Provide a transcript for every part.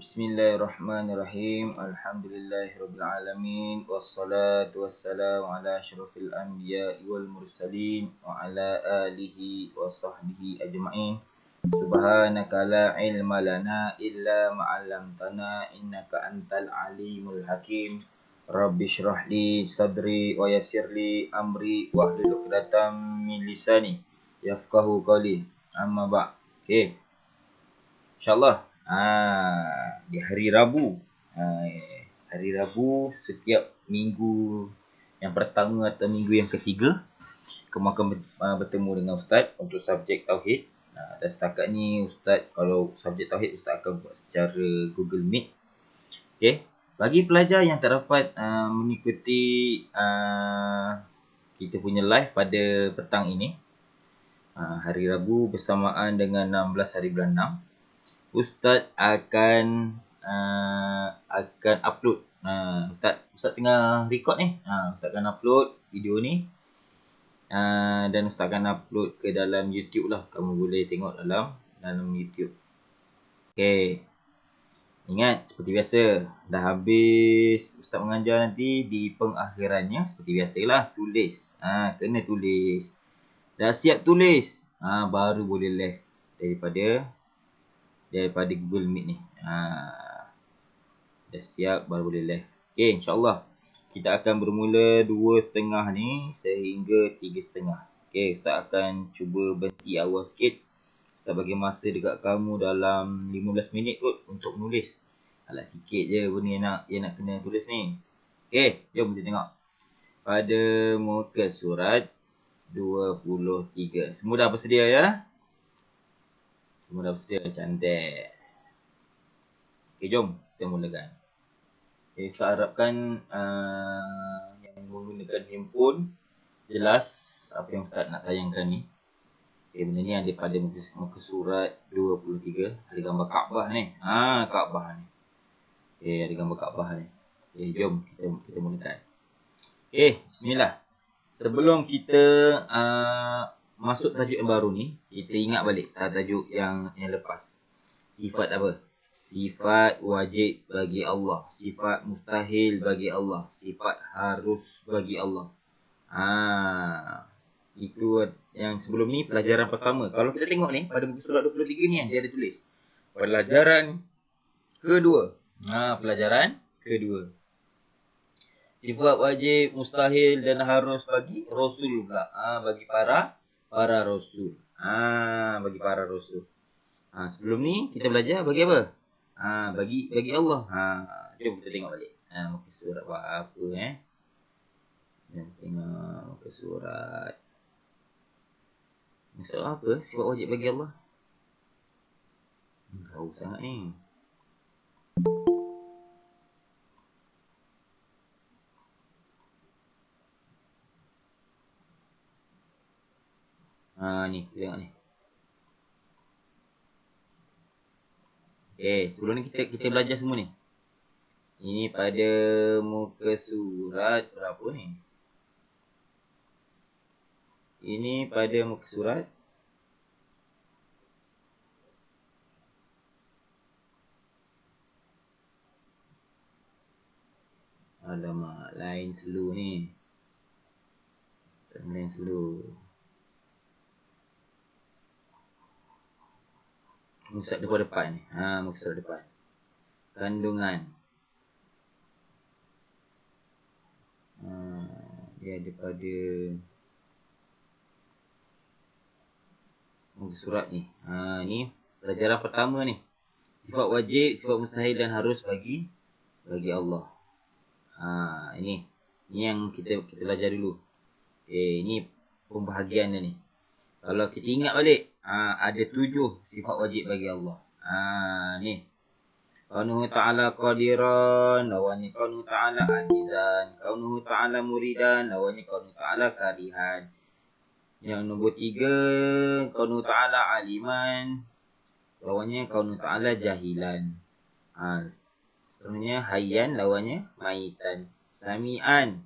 Bismillahirrahmanirrahim. Alhamdulillahirrabbilalamin. Wassalatu wassalamu ala asyrafil anbiya'i wal mursalin wa ala alihi wa sahbihi ajma'in. Subhanaka la ilma lana illa ma'allamtana innaka antal alimul hakim. Rabbi syrah li sadri wa yassir li amri wa hlul 'uqdatam min lisani yafqahu qawli. Amma ba'. Okey. InsyaAllah di hari Rabu. Hari Rabu setiap minggu yang pertama atau minggu yang ketiga, kamu akan bertemu dengan Ustaz untuk subjek Tauhid. Dan setakat ni Ustaz, kalau subjek Tauhid Ustaz akan buat secara Google Meet. Okay. Bagi pelajar yang tak dapat mengikuti kita punya live pada petang ini, hari Rabu bersamaan dengan 16 hari bulan 6, Ustaz akan upload. Ustaz tengah record ni. Ustaz akan upload video ni. Dan Ustaz akan upload ke dalam YouTube lah. Kamu boleh tengok dalam YouTube. Okay. Ingat, seperti biasa. Dah habis Ustaz mengajar nanti, di pengakhirannya seperti biasalah, tulis. Kena tulis. Dah siap tulis, baru boleh live daripada Google Meet ni. Dah siap baru boleh live. Okay, insyaAllah kita akan bermula 2.30 ni sehingga 3.30. Okay, Ustaz akan cuba berhenti awal sikit. Ustaz bagi masa dekat kamu dalam 15 minit kot untuk menulis. Alah sikit je benda yang nak kena tulis ni. Okay, jom kita tengok. Pada muka surat 23. Semua dah bersedia ya? Semua dah bersedia, cantik. Okay, jom kita mulakan. Okay, saya harapkan yang menggunakan handphone jelas apa yang Ustaz nak tayangkan ni. Okay, benda ni ada pada muka surat 23. Ada gambar Kaabah ni. Kaabah ni. Okay, ada gambar Kaabah ni. Okay, jom kita mulakan. Okay, bismillah. Sebelum kita masuk tajuk yang baru ni, kita ingat balik tajuk yang lepas. Sifat apa? Sifat wajib bagi Allah, sifat mustahil bagi Allah, sifat harus bagi Allah. Itu yang sebelum ni pelajaran pertama. Kalau kita tengok ni pada muka surat 23 ni, dia ada tulis pelajaran kedua. Pelajaran kedua. Sifat wajib, mustahil dan harus bagi Rasul pula. Bagi para Rasul. Bagi para Rasul. Sebelum ni kita belajar bagi apa? Bagi Allah. Jom kita tengok balik. Muka surat apa Jom tengok muka surat. Muka surat apa? Sifat wajib bagi Allah. Jauh sangat ni. Ni, tengok ni. Sebelum ni kita belajar semua ni. Ini pada muka surat berapa ni? Ini pada muka surat alamak, lain slow ni. Lain slow. Muka surat depan ni. Muka surat depan. Kandungan. Dia ada pada muka surat ni. Ni pelajaran pertama ni. Sifat wajib, sifat mustahil dan harus bagi Allah. Ini yang kita belajar dulu. Ini pembahagian dia ni. Kalau kita ingat balik, ada 7 sifat wajib bagi Allah. Ni. Kaunuhu ta'ala qadiran, lawannya kaunuhu ta'ala ajizan. Kaunuhu ta'ala muridan, lawannya kaunuhu ta'ala karihan. Yang nombor 3, kaunuhu ta'ala aliman, lawannya kaunuhu ta'ala jahilan. Seterusnya hayyan, lawannya maitan. Sami'an,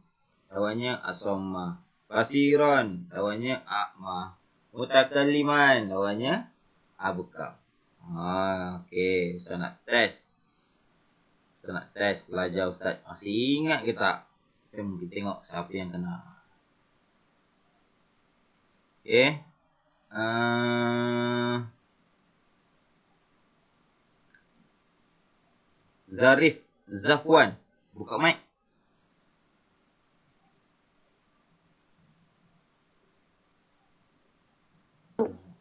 lawannya asamma. Basiran, lawannya a'ma. Mutakalliman, lawannya abukam. Okey, saya nak test. Ustaz nak test pelajar Ustaz. Masih ingat ke tak? Jom kita tengok siapa yang kena. Okay. Zarif Zafwan. Buka mic.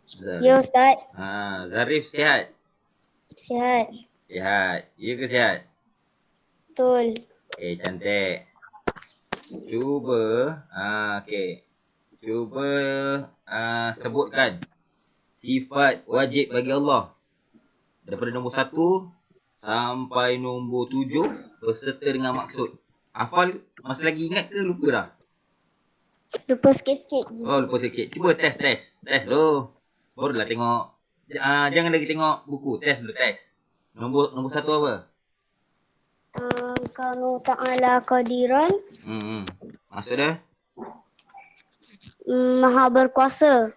Zarif. Ya Ustaz. Zarif sihat? Sihat. Sihat. Ya ke sihat? Betul. Okay, cantik. Cuba, okay. Cuba sebutkan sifat wajib bagi Allah. Daripada nombor 1 sampai nombor 7 berserta dengan maksud. Hafal masih lagi ingat ke lupa dah? Lupa sikit-sikit. Oh, lupa sikit. Cuba test. Test dulu. Barulah tengok. Jangan lagi tengok buku. Test dulu, test. Nombor 1 apa? Kaunu ta'ala qadiran. Maksud dia? Maha berkuasa.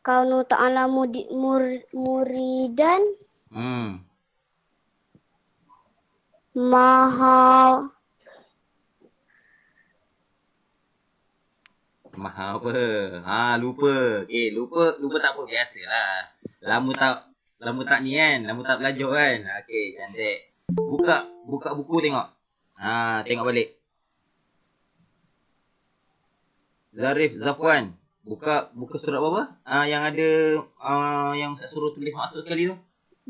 Kaunu ta'ala muridan. Maha apa? Lupa. Lupa tak apa, biasalah. Lama tak ni kan, lama tak belajar kan. Okey, cantik. Buka buku tengok. Tengok balik. Zarif Zafwan. Buka surat apa? Yang ada yang Ustaz suruh tulis maksud sekali tu.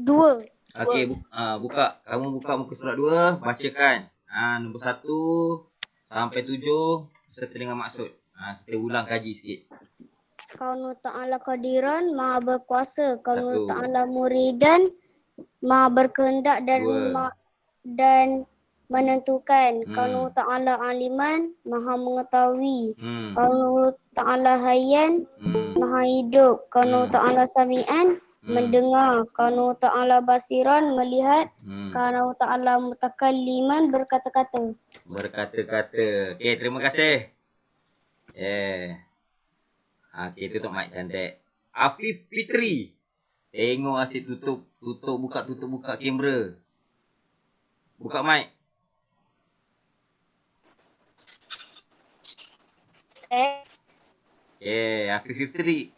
2. Okey, buka. Kamu buka muka surat 2, bacakan. Nombor 1 sampai 7 serta dengan maksud. Kita ulang kaji sikit. Kaunu ta'ala qadiran, maha berkuasa. Kaunu ta'ala muridan, maha berkehendak dan menentukan. Kaunu ta'ala aliman, maha mengetahui. Kaunu ta'ala hayyan, maha hidup. Kaunu ta'ala sami'an, mendengar. Kaunu ta'ala basiran, melihat. Kaunu ta'ala mutakalliman, berkata-kata. Okey, terima kasih. Okey, tutup mic cantik. Afif Fitri. Tengok asyik tutup buka kamera. Buka mic. Afif Fitri.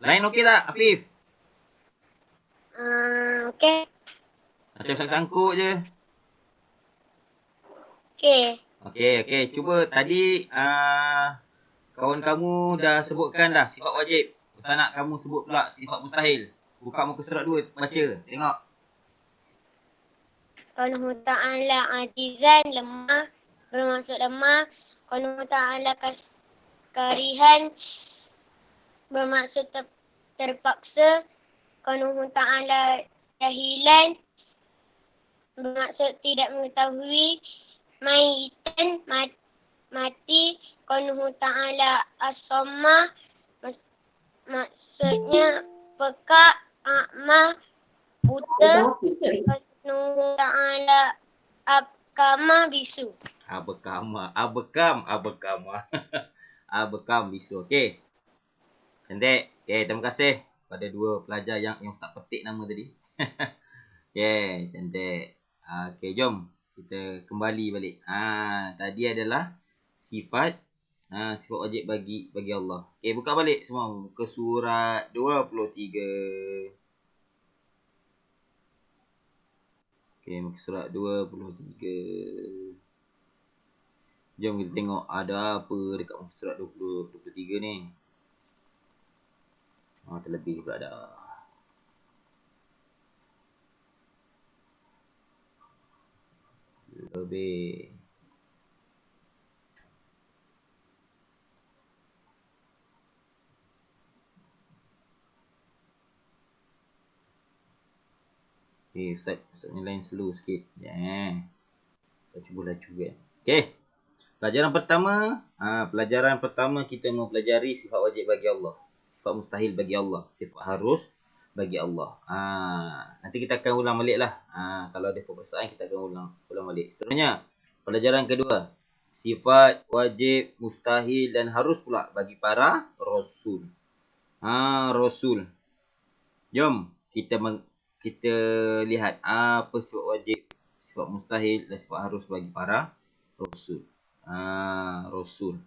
Lain okey tak, Afif? Okey. Macam sangkut je. Okey. Cuba tadi kawan kamu dah sebutkan dah sifat wajib. Ustaz nak kamu sebut pula sifat mustahil. Buka muka surat 2, baca. Tengok. Qanuhu ta'ala ajizan, lemah, bermaksud lemah. Qanuhu ta'ala karihan, bermaksud terpaksa. Qanuhu ta'ala jahilan, bermaksud tidak mengetahui. Maitan, mati. Qanuhu ta'ala as-samma, maksudnya pekak. A'ma, buta. Qanuhu ta'ala abkama, bisu. Abekam bisu. Okey. Cantik. Okey, terima kasih pada 2 pelajar yang Ustaz petik nama tadi. Okey, cantik. Okey, jom kita kembali balik. Tadi adalah sifat wajib bagi Allah. Okey, buka balik semua muka surat 23. Okey, muka surat 23. Jom kita tengok ada apa dekat muka surat 23 ni. Terlebih pula dah. Lebih. Okay, Ustaz ni lain slow sikit. Kita cuba laju kan. Okay. Pelajaran pertama kita mau pelajari sifat wajib bagi Allah. Sifat mustahil bagi Allah. Sifat harus bagi Allah. Nanti kita akan ulang balik lah. Kalau ada peperiksaan kita akan ulang balik. Seterusnya, pelajaran kedua. Sifat wajib, mustahil dan harus pula bagi para Rasul. Rasul. Jom kita kita lihat apa sifat wajib, sifat mustahil dan sifat harus bagi para rasul. Rasul.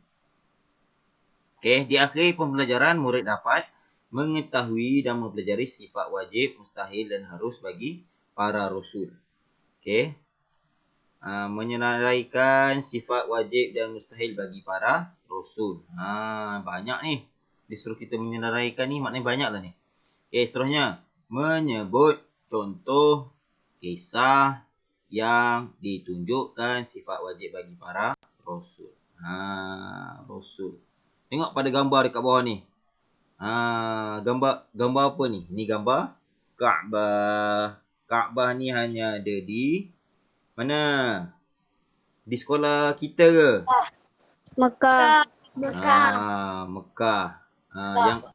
Okey, di akhir pembelajaran murid dapat mengetahui dan mempelajari sifat wajib, mustahil dan harus bagi para rasul. Okey. Menyenaraikan sifat wajib dan mustahil bagi para rasul. Banyak ni. Disuruh kita menyenaraikan ni maknanya banyak lah ni. Okey, seterusnya. Menyebut contoh kisah yang ditunjukkan sifat wajib bagi para rasul. Rasul. Tengok pada gambar dekat bawah ni. Gambar apa ni? Ni gambar Kaabah. Kaabah ni hanya ada di mana? Di sekolah kita ke? Mekah. Mekah.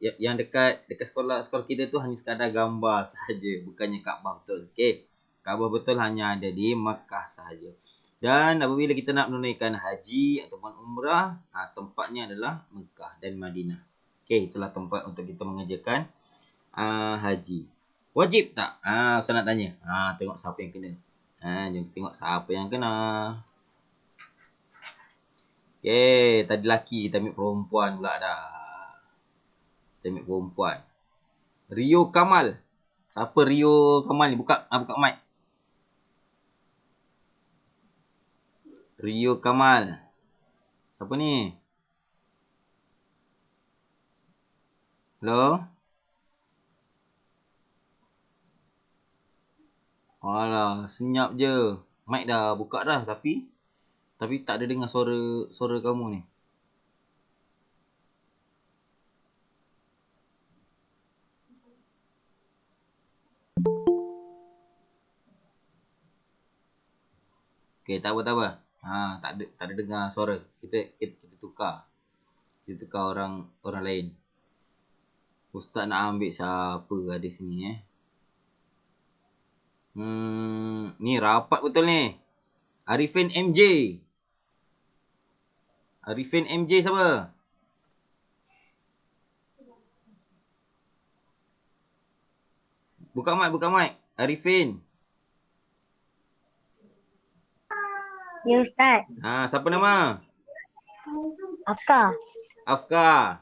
Yang dekat sekolah kita tu hanya sekadar gambar sahaja, bukannya Kaabah betul. Okey. Kaabah betul hanya ada di Mekah sahaja. Dan apabila kita nak menunaikan haji ataupun umrah, tempatnya adalah Mekah dan Madinah. Okey, itulah tempat untuk kita mengerjakan haji. Wajib tak? Saya nak tanya. Tengok siapa yang kena. Jom tengok siapa yang kena. Okey, tadi lelaki, kita ambil perempuan pula dah. Kita ambil perempuan. Rio Kamal. Siapa Rio Kamal ni? Buka mic. Rio Kamal. Siapa ni? Hello? Alah, senyap je. Mic dah buka dah tapi tak ada dengar suara kamu ni. Okey, tak apa. Tak ada dengar suara. Kita tukar. Kita tukar orang lain. Ustaz nak ambil siapa ada sini Ni rapat betul ni. Arifin MJ. Arifin MJ siapa? Buka mic. Arifin. Ya Ustaz. Siapa nama? Afka.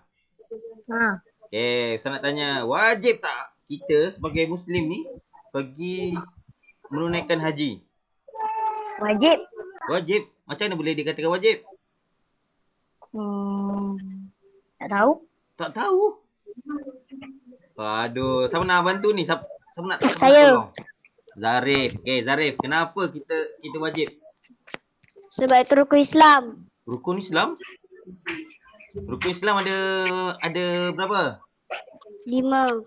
Saya nak tanya, wajib tak kita sebagai Muslim ni pergi menunaikan haji? Wajib. Macam mana boleh dikatakan wajib? Tak tahu. Tak tahu? Aduh, siapa nak bantu ni? Siapa nak Saya. tolong? Zarif. Okey, Zarif, kenapa kita wajib? Sebab itu rukun Islam. Rukun Islam? Rukun Islam ada berapa? 5.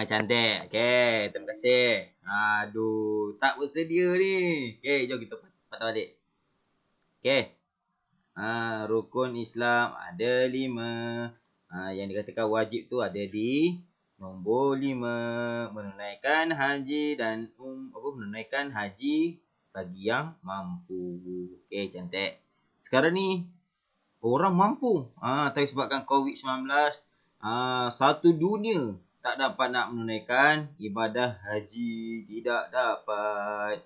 Cantik. Okey, terima kasih. Aduh, tak bersedia ni. Okey, jom kita patah balik. Okey. Rukun Islam ada 5. Yang dikatakan wajib tu ada di nombor 5. Menunaikan haji dan menunaikan haji bagi yang mampu. Okey, cantik. Sekarang ni orang mampu. Tapi sebabkan COVID-19, satu dunia tak dapat nak menunaikan ibadah haji. Tidak dapat.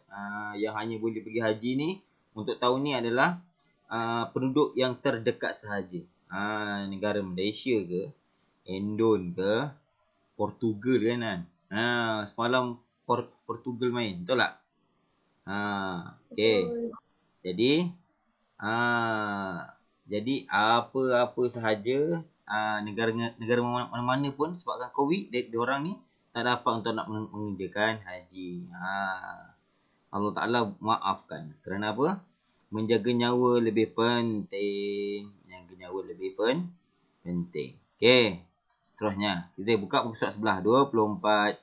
Yang hanya boleh pergi haji ni untuk tahun ni adalah penduduk yang terdekat sahaja. Negara Malaysia ke, Indon ke, Portugal kan. Semalam Portugal main, betul tak? Okey. Jadi apa-apa sahaja negara mana-mana pun sebabkan COVID, diorang ni tak dapat untuk nak mengerjakan haji. Allah Ta'ala maafkan. Kerana apa? Menjaga nyawa lebih penting. Okey. Seterusnya, kita buka buku surat sebelah 24.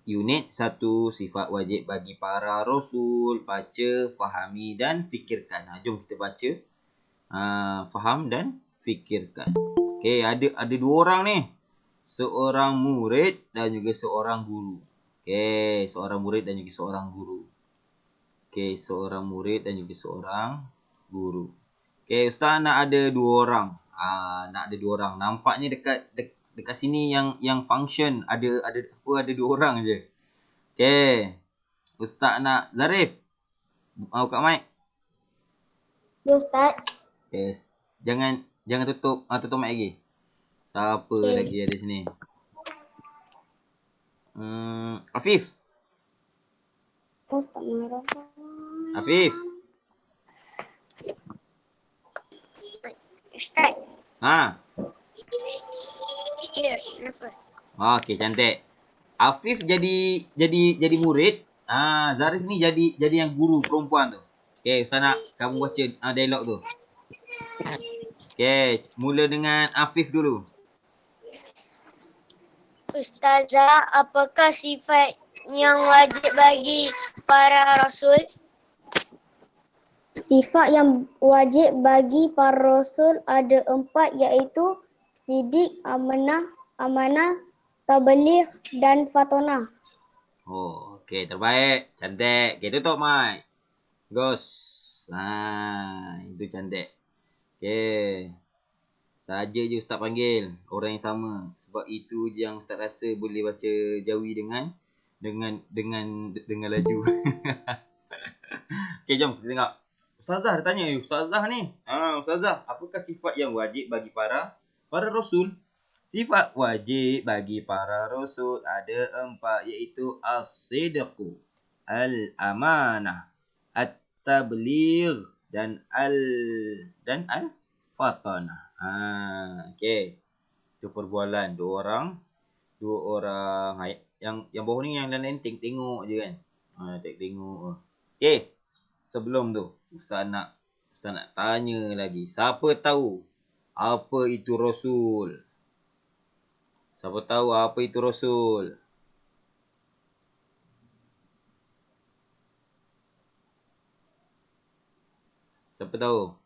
Unit 1, sifat wajib bagi para rasul. Baca, fahami dan fikirkan. Jom kita baca. Faham dan fikirkan. Okey, ada 2 orang ni. Seorang murid dan juga seorang guru. Okey, seorang murid dan juga seorang guru. Okey, Ustaz nak ada 2 orang. Nampaknya dekat sini yang function ada 2 orang je. Okey. Ustaz nak Zarif. Buka mic. Ya Ustaz. Yes. Jangan tutup mic lagi. Siapa Okey. lagi ada sini? Afif. Ustaz marah. Afif. Ustaz. Ha. Ya, kenapa? Okey, cantik. Afif jadi murid. Zarif ni jadi yang guru perempuan tu. Okey, Ustaz nak kamu baca dialog tu. Okey, mula dengan Afif dulu. Ustazah, apakah sifat yang wajib bagi para rasul? Sifat yang wajib bagi para rasul ada 4, iaitu sidik, amanah, tabligh dan fatonah. Oh, okey, terbaik. Cantik. Okey, tutup mic. Gos. Itu cantik. Okey. Saja je Ustaz panggil orang yang sama. Sebab itu je yang Ustaz rasa boleh baca jawi dengan laju. Okey, jom kita tengok. Ustazah dia tanya, Ustazah ni. Ustazah, apakah sifat yang wajib bagi para rasul? Sifat wajib bagi para rasul ada 4, iaitu as-sidqu, al-amanah, at-tabligh dan al-fatanah. Okey. Itu perbualan dua orang. Yang bawah ni yang lain-lain tengok je kan. Tengok. Okey. Sebelum tu, Ustaz nak tanya lagi. Siapa tahu apa itu rasul? Siapa tahu apa itu rasul? Siapa tahu?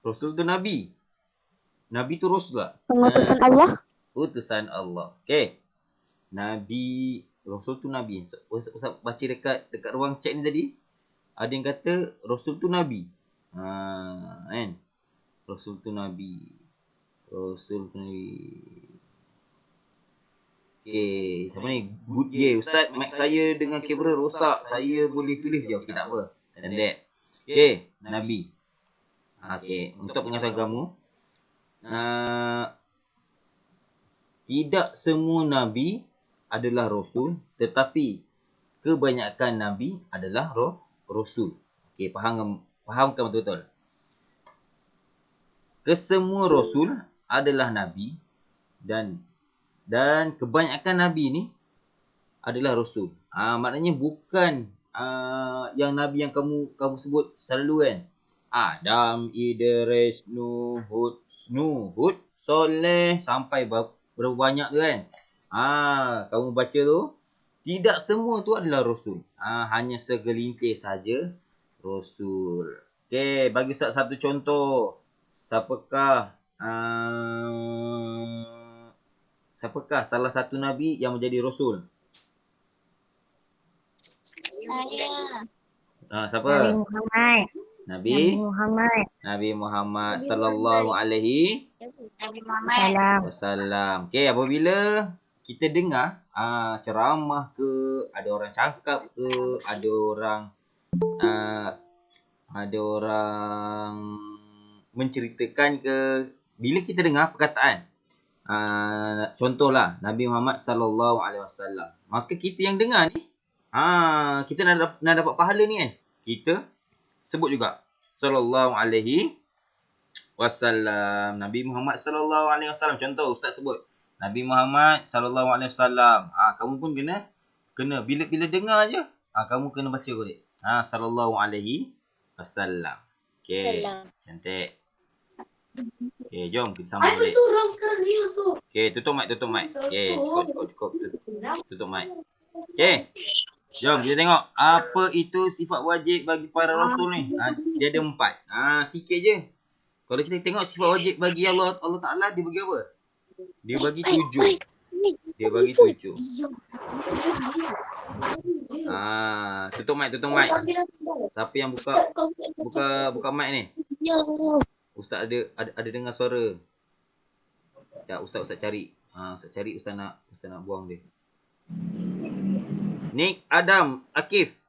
Rasul tu nabi. Nabi tu rasul tak? Pengutusan Allah. Utusan Allah. Okey. Nabi, rasul tu nabi. Ustaz baca dekat ruang chat ni tadi. Ada yang kata rasul tu nabi. Kan? Rasul tu nabi. Okey, siapa ni? Good year. Ustaz, mic saya dengan kamera rosak. Saya boleh tulis je. Okey, tak apa. Cantik. Okey, nabi. Okey, untuk pengetahuan kamu, tidak semua nabi adalah rasul, tetapi kebanyakan nabi adalah rasul. Okey, fahamkan betul-betul. Kesemua rasul adalah nabi dan kebanyakan nabi ni adalah rasul. Maknanya bukan yang nabi yang kamu sebut selalu kan. Adam, Idris, Nuh, Soleh sampai berapa banyak tu kan. Kamu baca tu, tidak semua tu adalah rasul. Hanya segelintir saja rasul. Okey, bagi satu contoh. Siapakah salah satu nabi yang menjadi rasul? Saya. Siapa? Nabi Muhammad. Nabi Muhammad sallallahu alaihi wasallam. Okey, apabila kita dengar ceramah ke, ada orang cakap ke, ada orang menceritakan ke, bila kita dengar perkataan contohlah Nabi Muhammad sallallahu alaihi wasallam, maka kita yang dengar ni kita nak dapat pahala ni kan, kita sebut juga sallallahu alaihi wasallam. Nabi Muhammad sallallahu alaihi wasallam, contoh ustaz sebut Nabi Muhammad sallallahu alaihi wasallam, kamu pun kena bila dengar je kamu kena baca balik sallallahu alaihi wasallam. Okey, cantik. Okey, jom kita sambung balik. Okey, tutup mic. Okey, cukup. Tutup mic. Okey. Jom kita tengok apa itu sifat wajib bagi para rasul ni. Dia ada 4. Sikit je. Kalau kita tengok sifat wajib bagi Allah Taala, dia bagi apa? Dia bagi 7. Dia bagi 7. Tutup mic. Siapa yang buka mic ni? Ustaz ada dengar suara. Ustaz cari. Ustaz cari, Ustaz nak buang dia. Nick, Adam, Akif.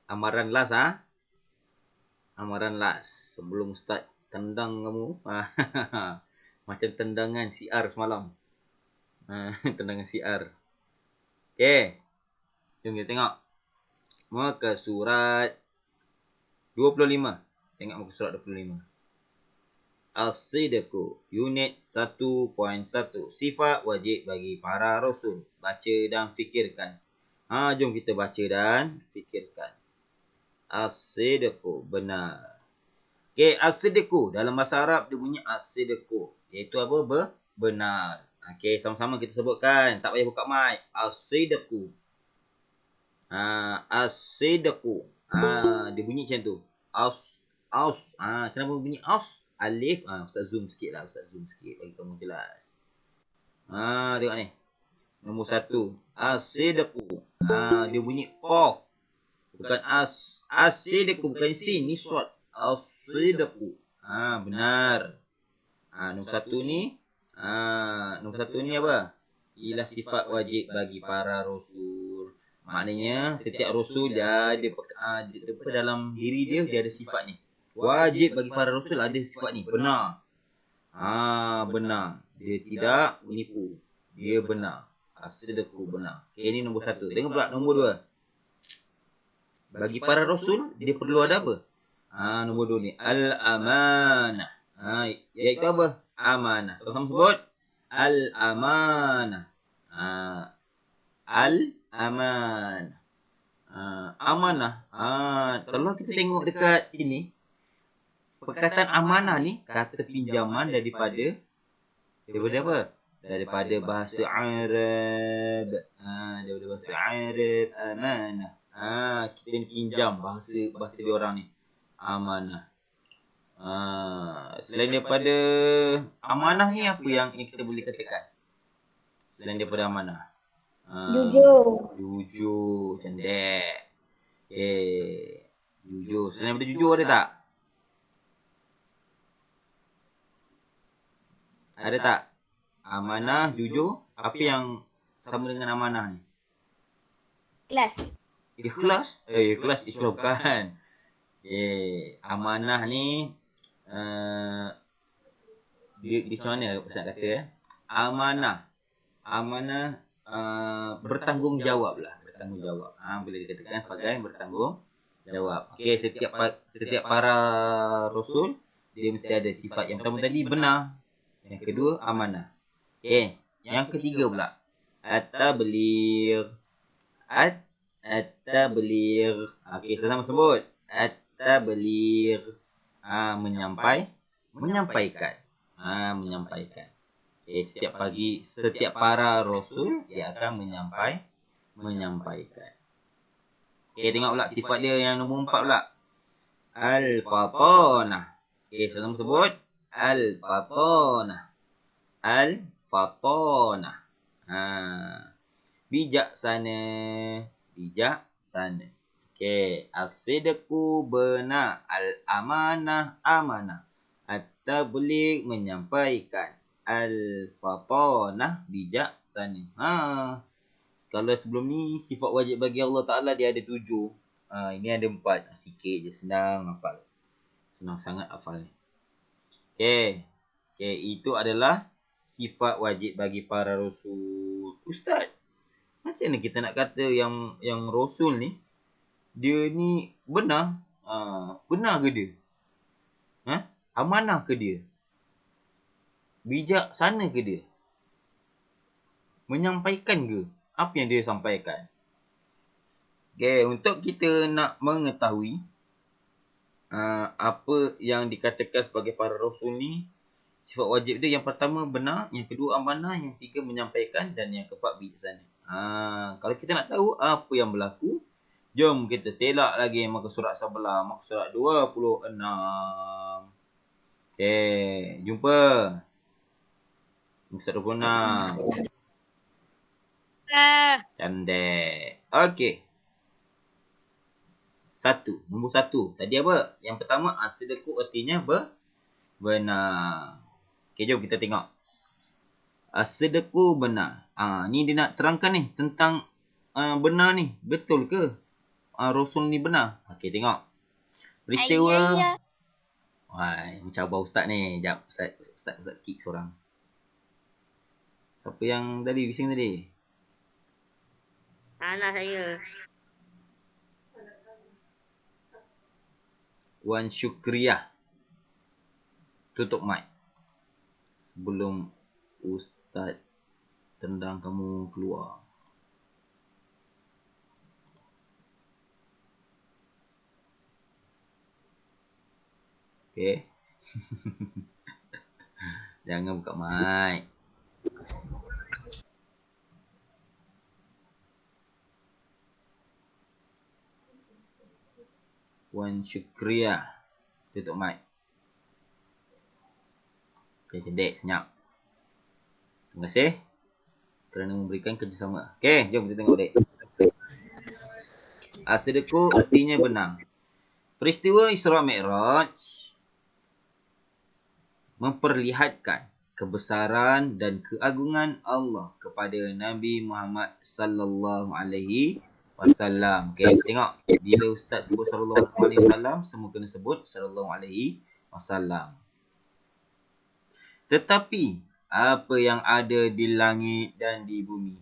Amaran last Amaran last. Sebelum start tendang kamu. Macam tendangan CR semalam. Tendangan CR. Okey. Jom kita tengok. Muka surat 25. Tengok muka surat 25. As-Sidqu, unit 1.1. Sifat wajib bagi para rasul. Baca dan fikirkan. Jom kita baca dan fikirkan. As-Sidqu, benar. Okey, As-Sidqu. Dalam bahasa Arab dia bunyi As-Sidqu. Iaitu apa? Benar. Okey, sama-sama kita sebutkan. Tak payah buka mic. As-Sidqu. As-Sidqu. Dia bunyi macam tu. Aus. Kenapa bunyi aus? Alif. Ustaz zoom sikit lah. Ustaz zoom sikit bagi kamu jelas. Tengok ni. Nombor 1. As-Sidqu. Dia bunyi qaf. Bukan as-sidqu. Bukan sin. Ni short. As-Sidqu. Benar. Nombor 1 ni. Nombor 1 ni apa? Ialah sifat wajib bagi para rasul. Maknanya setiap rasul dia dalam diri dia ada sifat ni. Wajib bagi para rasul ada sifat ni. Benar. Benar. Dia tidak menipu. Dia benar. As-Sidqu, benar. Okay, ini nombor 1. Tengok pula nombor 2. Bagi para rasul, dia perlu ada apa? Nombor 2 ni. Al-amanah. Iaitu apa? Amanah. Sama-sama sebut. Al-amanah. Al-amanah. Amanah. Kalau kita tengok dekat sini, perkataan amanah ni kata pinjaman daripada apa? Daripada bahasa Arab. Daripada bahasa Arab, amanah. Kita ni pinjam bahasa dia orang ni. Amanah. Selain daripada amanah ni, apa yang kita boleh katakan? Selain daripada amanah. Jujur. Cendek. Okay. Jujur. Selain daripada jujur ada tak? Ada tak? Amanah, jujur. Apa yang sama dengan amanah ni? Ikhlas. Ikhlas bukan. Amanah ni dia macam mana Ustaz kata? Amanah bertanggungjawab lah. Bertanggungjawab. Boleh dikatakan sebagai bertanggungjawab. Okey, setiap para rasul dia mesti ada sifat. Yang pertama tadi benar. Yang kedua amanah. Okey, yang ketiga pula at-tabligh. At-tabligh. Okey, sama sebut. At-tabligh. Menyampaikan. Okay, setiap para rasul dia akan menyampaikan. Okay, tengok pula sifat dia yang nombor 4 pula. Al-fatanah. Okay, sama sebut. Al-fatanah. Al-fatanah. Bijaksana. Okay, as-sidqu, benar. Al-amanah, amanah. At-tabligh, menyampaikan. Al-fatanah, bijaksana. Kalau sebelum ni sifat wajib bagi Allah Ta'ala dia ada 7. Ini ada 4. Sikit je, senang hafal. Senang sangat hafal ni. Okay, itu adalah sifat wajib bagi para rasul. Ustaz, macam mana kita nak kata yang rasul ni dia ni benar? Benar ke dia? Amanah ke dia? Bijaksana ke dia? Menyampaikan ke? Apa yang dia sampaikan? Okay, untuk kita nak mengetahui apa yang dikatakan sebagai para rasul ni, sifat wajib dia yang pertama benar, yang kedua amanah, yang ketiga menyampaikan, dan yang keempat bijaksana. Kalau kita nak tahu apa yang berlaku, jom kita selak lagi muka surat sebelah, muka surat 26. Okay, jumpa. Muka surat 26. Candek. Okay. Nombor 1. Tadi apa? Yang pertama, as-sidqu artinya benar. Okay, jom kita tengok. As-sidqu benar. Ni dia nak terangkan ni tentang benar ni. Betul ke? Rasul ni benar. Okey, tengok. Peristiwa. Ya. Wah, mencabar ustaz ni. Sekejap, ustaz kick seorang. Siapa yang tadi bising tadi? Anak saya. Wan Syukriyah. Tutup mic. Sebelum ustaz tendang kamu keluar. Okay. Jangan buka mic. Wan Syukriyah. Tutup mic. Okay, cedek, senyap. Terima kasih kerana memberikan kerjasama. Okay, jom kita tengok dek. As-sidqu artinya benar. Peristiwa Isra Mi'raj memperlihatkan kebesaran dan keagungan Allah kepada Nabi Muhammad sallallahu alaihi wasallam. Okay, tengok. Bila ustaz sebut sallallahu alaihi wasallam, semua kena sebut sallallahu alaihi wasallam. Tetapi apa yang ada di langit dan di bumi.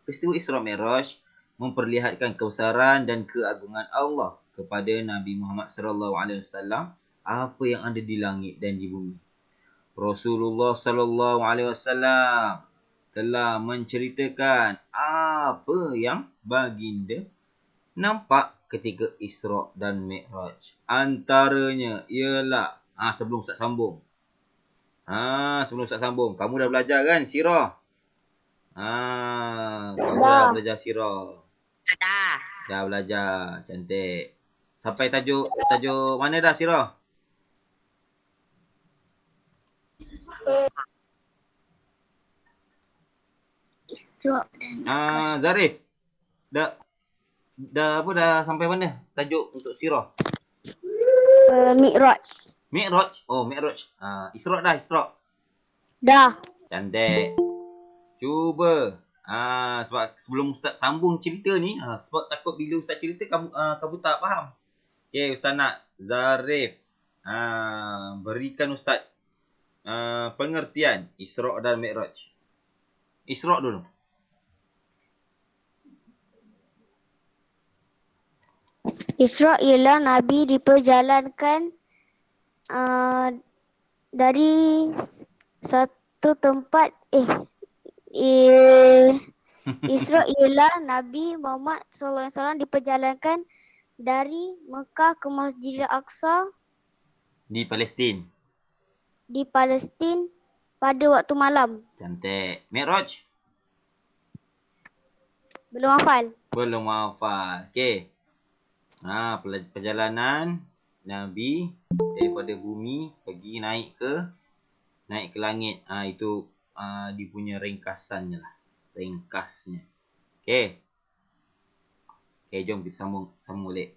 Peristiwa Isra Mi'raj memperlihatkan kebesaran dan keagungan Allah kepada Nabi Muhammad sallallahu alaihi wasallam, apa yang ada di langit dan di bumi. Rasulullah sallallahu alaihi wasallam telah menceritakan apa yang baginda nampak ketika Isra dan Mi'raj. Antaranya ialah sebelum Ustaz sambung. Sebelum Ustaz sambung, kamu dah belajar kan sirah? Kamu dah belajar sirah. Dah belajar, cantik. Sampai tajuk mana dah sirah? Isra dan Zarif. Dah sampai mana tajuk untuk sirah? Mi'raj. Mi'raj. Oh, Mi'raj. Isra dah, Isra. Dah. Cantik. Cuba. Sebab sebelum Ustaz sambung cerita ni, sebab takut bila Ustaz cerita kamu tak faham. Okay, Ustaz nak Zarif berikan Ustaz pengertian Isra dan Mi'raj. Isra dulu. Isra ialah Nabi diperjalankan dari satu tempat Isra ialah Nabi Muhammad SAW diperjalankan dari Mekah ke Masjidil Aqsa Di Palestin. pada waktu malam. Cantik. Mi'raj? Belum hafal. Belum hafal. Okey. Perjalanan Nabi daripada bumi pergi naik ke langit. Itu dia punya ringkasannya lah. Ringkasnya. Okey. Okey, jom kita sambung balik.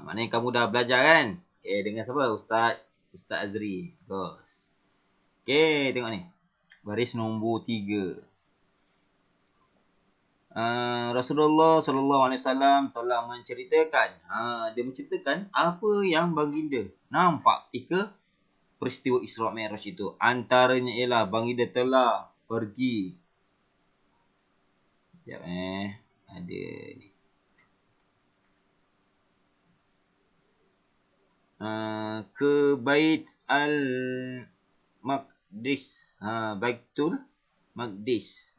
Maknanya kamu dah belajar kan? Okey, dengan siapa? Ustaz Azri. Terus. Okey, tengok ni. Baris nombor 3. Rasulullah sallallahu alaihi wasallam telah menceritakan. Dia menceritakan apa yang baginda nampak ketika peristiwa Isra Mi'raj itu. Antaranya ialah baginda telah pergi. Sekejap ada ni. Ke Bait al-Maqdis. Baitul Maqdis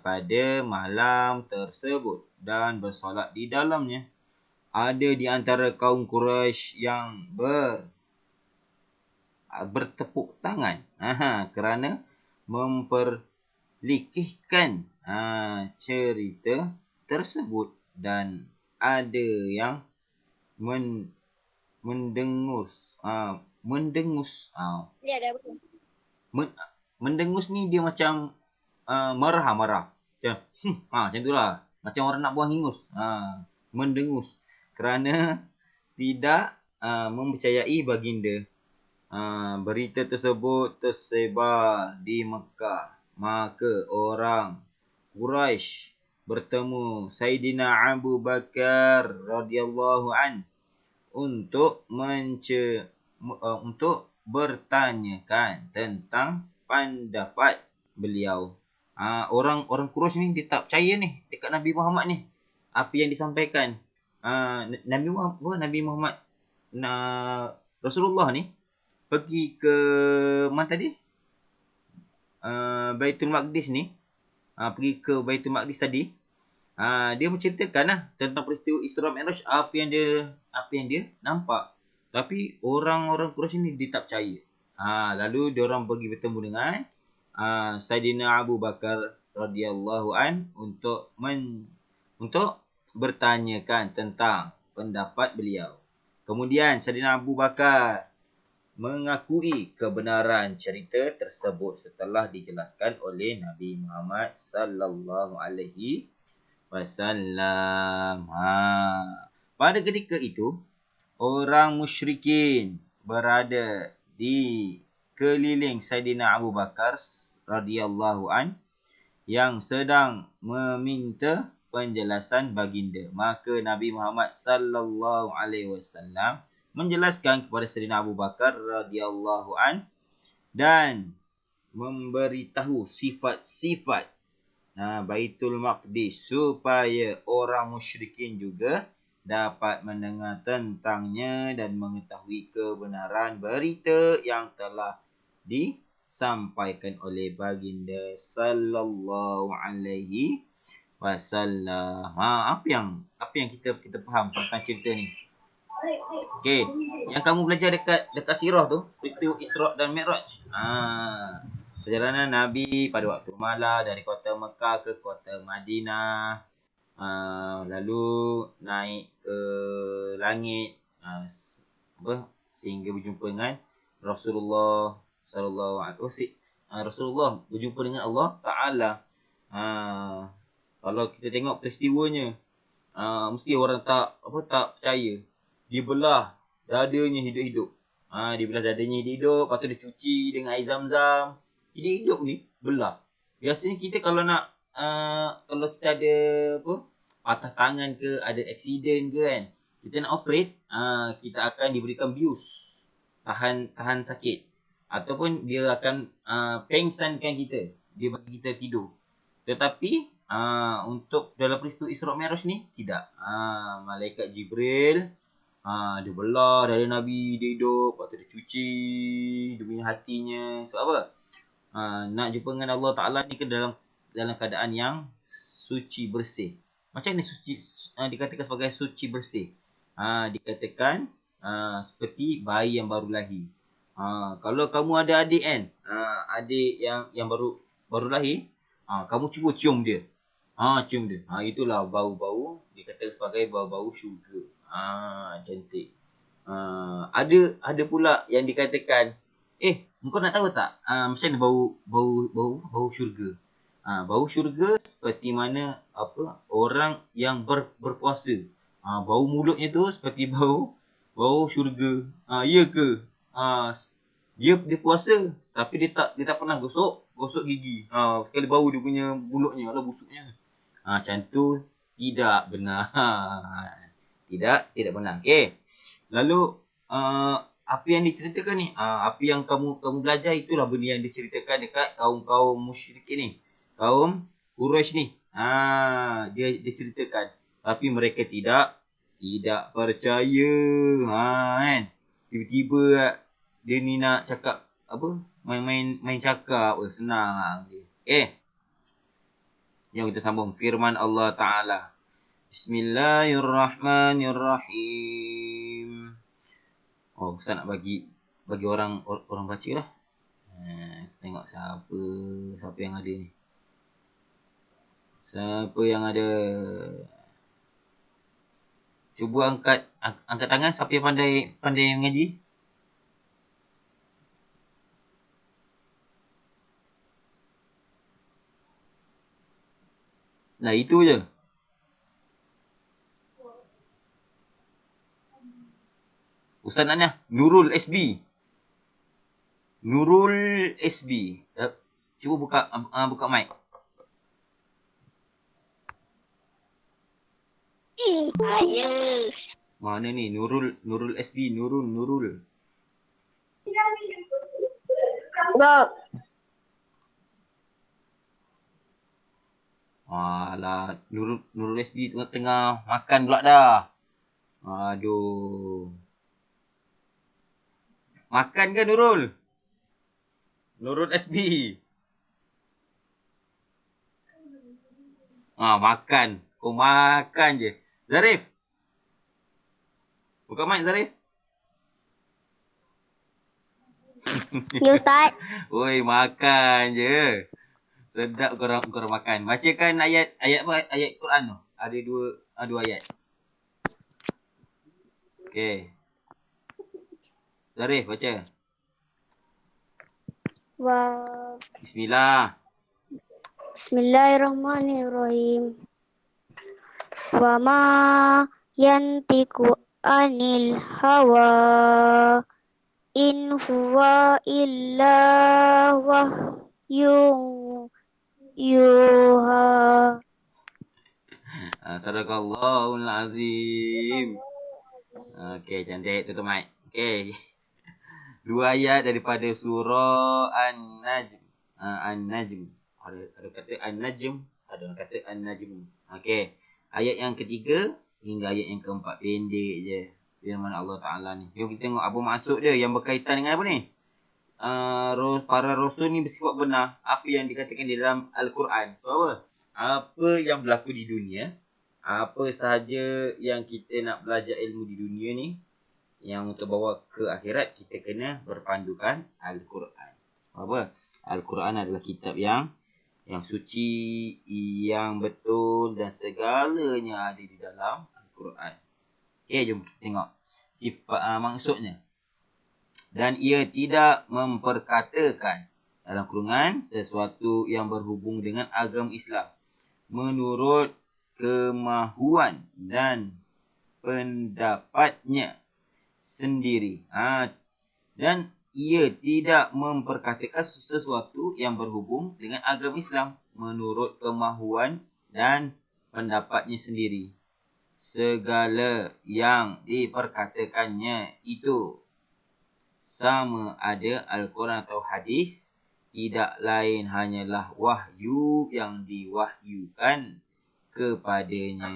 pada malam tersebut dan bersolat di dalamnya. Ada di antara kaum Quraisy yang bertepuk tangan kerana memperlikihkan cerita tersebut, dan ada yang mendengus. Dia ada apa? Mendengus ni dia macam marah. Macam tu lah. Macam orang nak buang hingus. Mendengus. Kerana tidak mempercayai baginda. Berita tersebut tersebar di Mekah maka orang Quraisy bertemu Sayyidina Abu Bakar radhiyallahu an untuk untuk bertanyakan tentang pendapat beliau. Orang Quraisy ni dia tak percaya ni dekat Nabi Muhammad ni. Apa yang disampaikan Nabi Muhammad Rasulullah ni pergi ke mana tadi? Baitul Maqdis ni. Pergi ke Baitul Maqdis tadi. Dia menceritakan lah tentang peristiwa Isra Mi'raj, apa yang dia nampak. Tapi orang-orang Quraisy ni dia tak percaya. Lalu dia orang pergi bertemu dengan Sayyidina Abu Bakar radhiyallahu an untuk bertanyakan tentang pendapat beliau. Kemudian Sayyidina Abu Bakar mengakui kebenaran cerita tersebut setelah dijelaskan oleh Nabi Muhammad sallallahu alaihi wasallam. Pada ketika itu, orang musyrikin berada di keliling Sayyidina Abu Bakar radhiyallahu an yang sedang meminta penjelasan baginda. Maka Nabi Muhammad sallallahu alaihi wasallam menjelaskan kepada Sayyidina Abu Bakar radhiyallahu an dan memberitahu sifat-sifat Baitul Maqdis supaya orang musyrikin juga dapat mendengar tentangnya dan mengetahui kebenaran berita yang telah disampaikan oleh baginda sallallahu alaihi wasallam. Apa yang kita faham tentang cerita ni? Okey, yang kamu belajar dekat sirah tu, peristiwa Isra dan Mi'raj. Perjalanan Nabi pada waktu malam dari kota Mekah ke kota Madinah. Lalu naik ke langit sehingga berjumpa dengan Rasulullah sallallahu alaihi wasallam. Rasulullah berjumpa dengan Allah Taala. Kalau kita tengok peristiwanya, mesti orang tak percaya. Dibelah dadanya hidup-hidup. Dibelah dadanya hidup-hidup, lepas tu dia cuci dengan air Zam-Zam. Hidup-hidup ni belah. Biasanya kita kalau nak kalau kita ada patah tangan ke, ada aksiden ke kan, kita nak operate, kita akan diberikan bius tahan sakit, ataupun dia akan pengsankan kita, dia bagi kita tidur. Tetapi untuk dalam peristiwa Isra Mi'raj ni tidak. Malaikat Jibril dia belah dari Nabi, dia hidup, lepas tu dia cuci dia punya hatinya. Sebab apa? Nak jumpa dengan Allah Ta'ala ni ke dalam keadaan yang suci bersih. Macam ni suci dikatakan sebagai suci bersih? Dikatakan seperti bayi yang baru lahir. Kalau kamu ada adik kan, adik yang baru lahir, kamu cuba cium dia. Cium dia. Itulah bau-bau, dikatakan sebagai bau-bau syurga. Cantik. Ada pula yang dikatakan, engkau nak tahu tak macam mana bau syurga? Bau syurga seperti mana orang yang berpuasa. Bau mulutnya tu seperti bau syurga. Ya ke? Dia puasa tapi dia tak pernah gosok gigi. Sekali bau dia punya mulutnya, alah busuknya. Macam tu tidak benar. Tidak benar. Okey. Lalu apa yang diceritakan ni, apa yang kamu belajar, itulah benda yang diceritakan dekat kaum musyrikin ni, kaum Quraisy ni. Dia ceritakan, tapi mereka tidak percaya. Kan, tiba-tiba dia ni nak cakap main cakap, senang je. Jom kita sambung firman Allah Ta'ala. Bismillahirrahmanirrahim. Ustaz nak bagi orang baca lah. Tengok siapa yang ada ni. Siapa yang ada? Cuba angkat tangan siapa yang pandai mengaji. Nah, itu je. Ustaz Nanya, Nurul SB. Cuba buka mic. Saya. Mana ni? Nurul SB, Nurul. Bob. Alah, Nurul SB tengah makan pula dah. Aduh. Makan ke Nurul? Nurul SB. Makan. Kau makan je. Zarif. Buka mic Zarif. Ya Ustaz. Oi, makan je. Sedap korang makan. Bacakan ayat apa? Ayat Quran tu. Ada dua ayat. Okey. Zarif baca. Bismillah. Bismillahirrahmanirrahim. Wa ma yantiku anil hawa in huwa illa wahyu yuha. Sadaqallahul azim. Okey, cantik tutup mic. Okey. Dua ayat daripada surah An-Najm. An-Najm. Ada kata An-Najm, ada orang kata An-Najm. Okey. Ayat yang ketiga hingga ayat yang keempat, pendek je. Firman Allah Taala ni. Jom kita tengok apa maksud dia yang berkaitan dengan apa ni? Para rasul ni bersifat benar apa yang dikatakan di dalam Al-Quran. So apa? Apa yang berlaku di dunia, apa sahaja yang kita nak belajar ilmu di dunia ni, yang untuk bawa ke akhirat, kita kena berpandukan Al-Quran. Sebab apa? Al-Quran adalah kitab yang suci, yang betul dan segalanya ada di dalam Al-Quran. Okey, jom kita tengok sifat maksudnya. Dan ia tidak memperkatakan dalam kurungan sesuatu yang berhubung dengan agama Islam menurut kemahuan dan pendapatnya sendiri. Dan ia tidak memperkatakan sesuatu yang berhubung dengan agama Islam menurut kemahuan dan pendapatnya sendiri. Segala yang diperkatakannya itu sama ada Al-Quran atau hadis, tidak lain hanyalah wahyu yang diwahyukan kepadanya.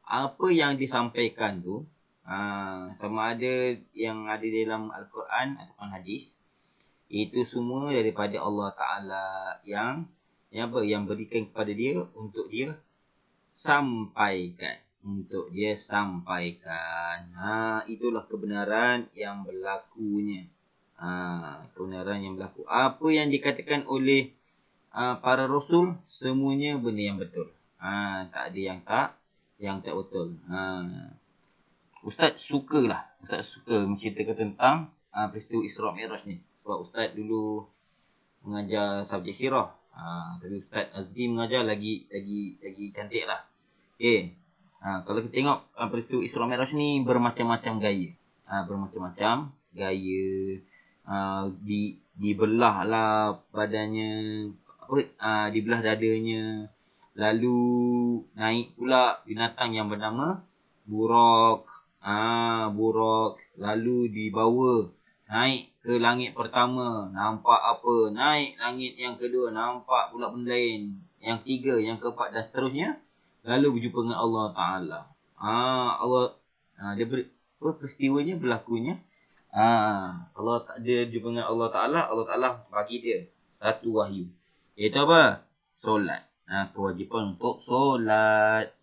Apa yang disampaikan tu, sama ada yang ada dalam Al-Quran ataupun hadis, itu semua daripada Allah Ta'ala yang berikan kepada dia untuk dia sampaikan. Itulah kebenaran yang berlakunya. Kebenaran yang berlaku. Apa yang dikatakan oleh para rasul, semuanya benda yang betul. Tak ada yang tak betul. Ustaz suka menceritakan tentang peristiwa Isra' Mi'raj ni. Sebab Ustaz dulu mengajar subjek sirah. Tapi Ustaz Azri mengajar lagi cantik lah. Okay. Kalau kita tengok peristiwa Isra' Mi'raj ni bermacam-macam gaya. Dibelah lah badannya, dibelah dadanya. Lalu naik pula binatang yang bernama Buraq. Lalu dibawa naik ke langit pertama, nampak apa? Naik langit yang kedua, nampak pula benda lain. Yang tiga, yang keempat dan seterusnya. Lalu berjumpa dengan Allah Ta'ala. Peristiwanya berlakunya. Dia jumpa dengan Allah Ta'ala bagi dia satu wahyu. Iaitu apa? Solat. Kewajipan untuk solat.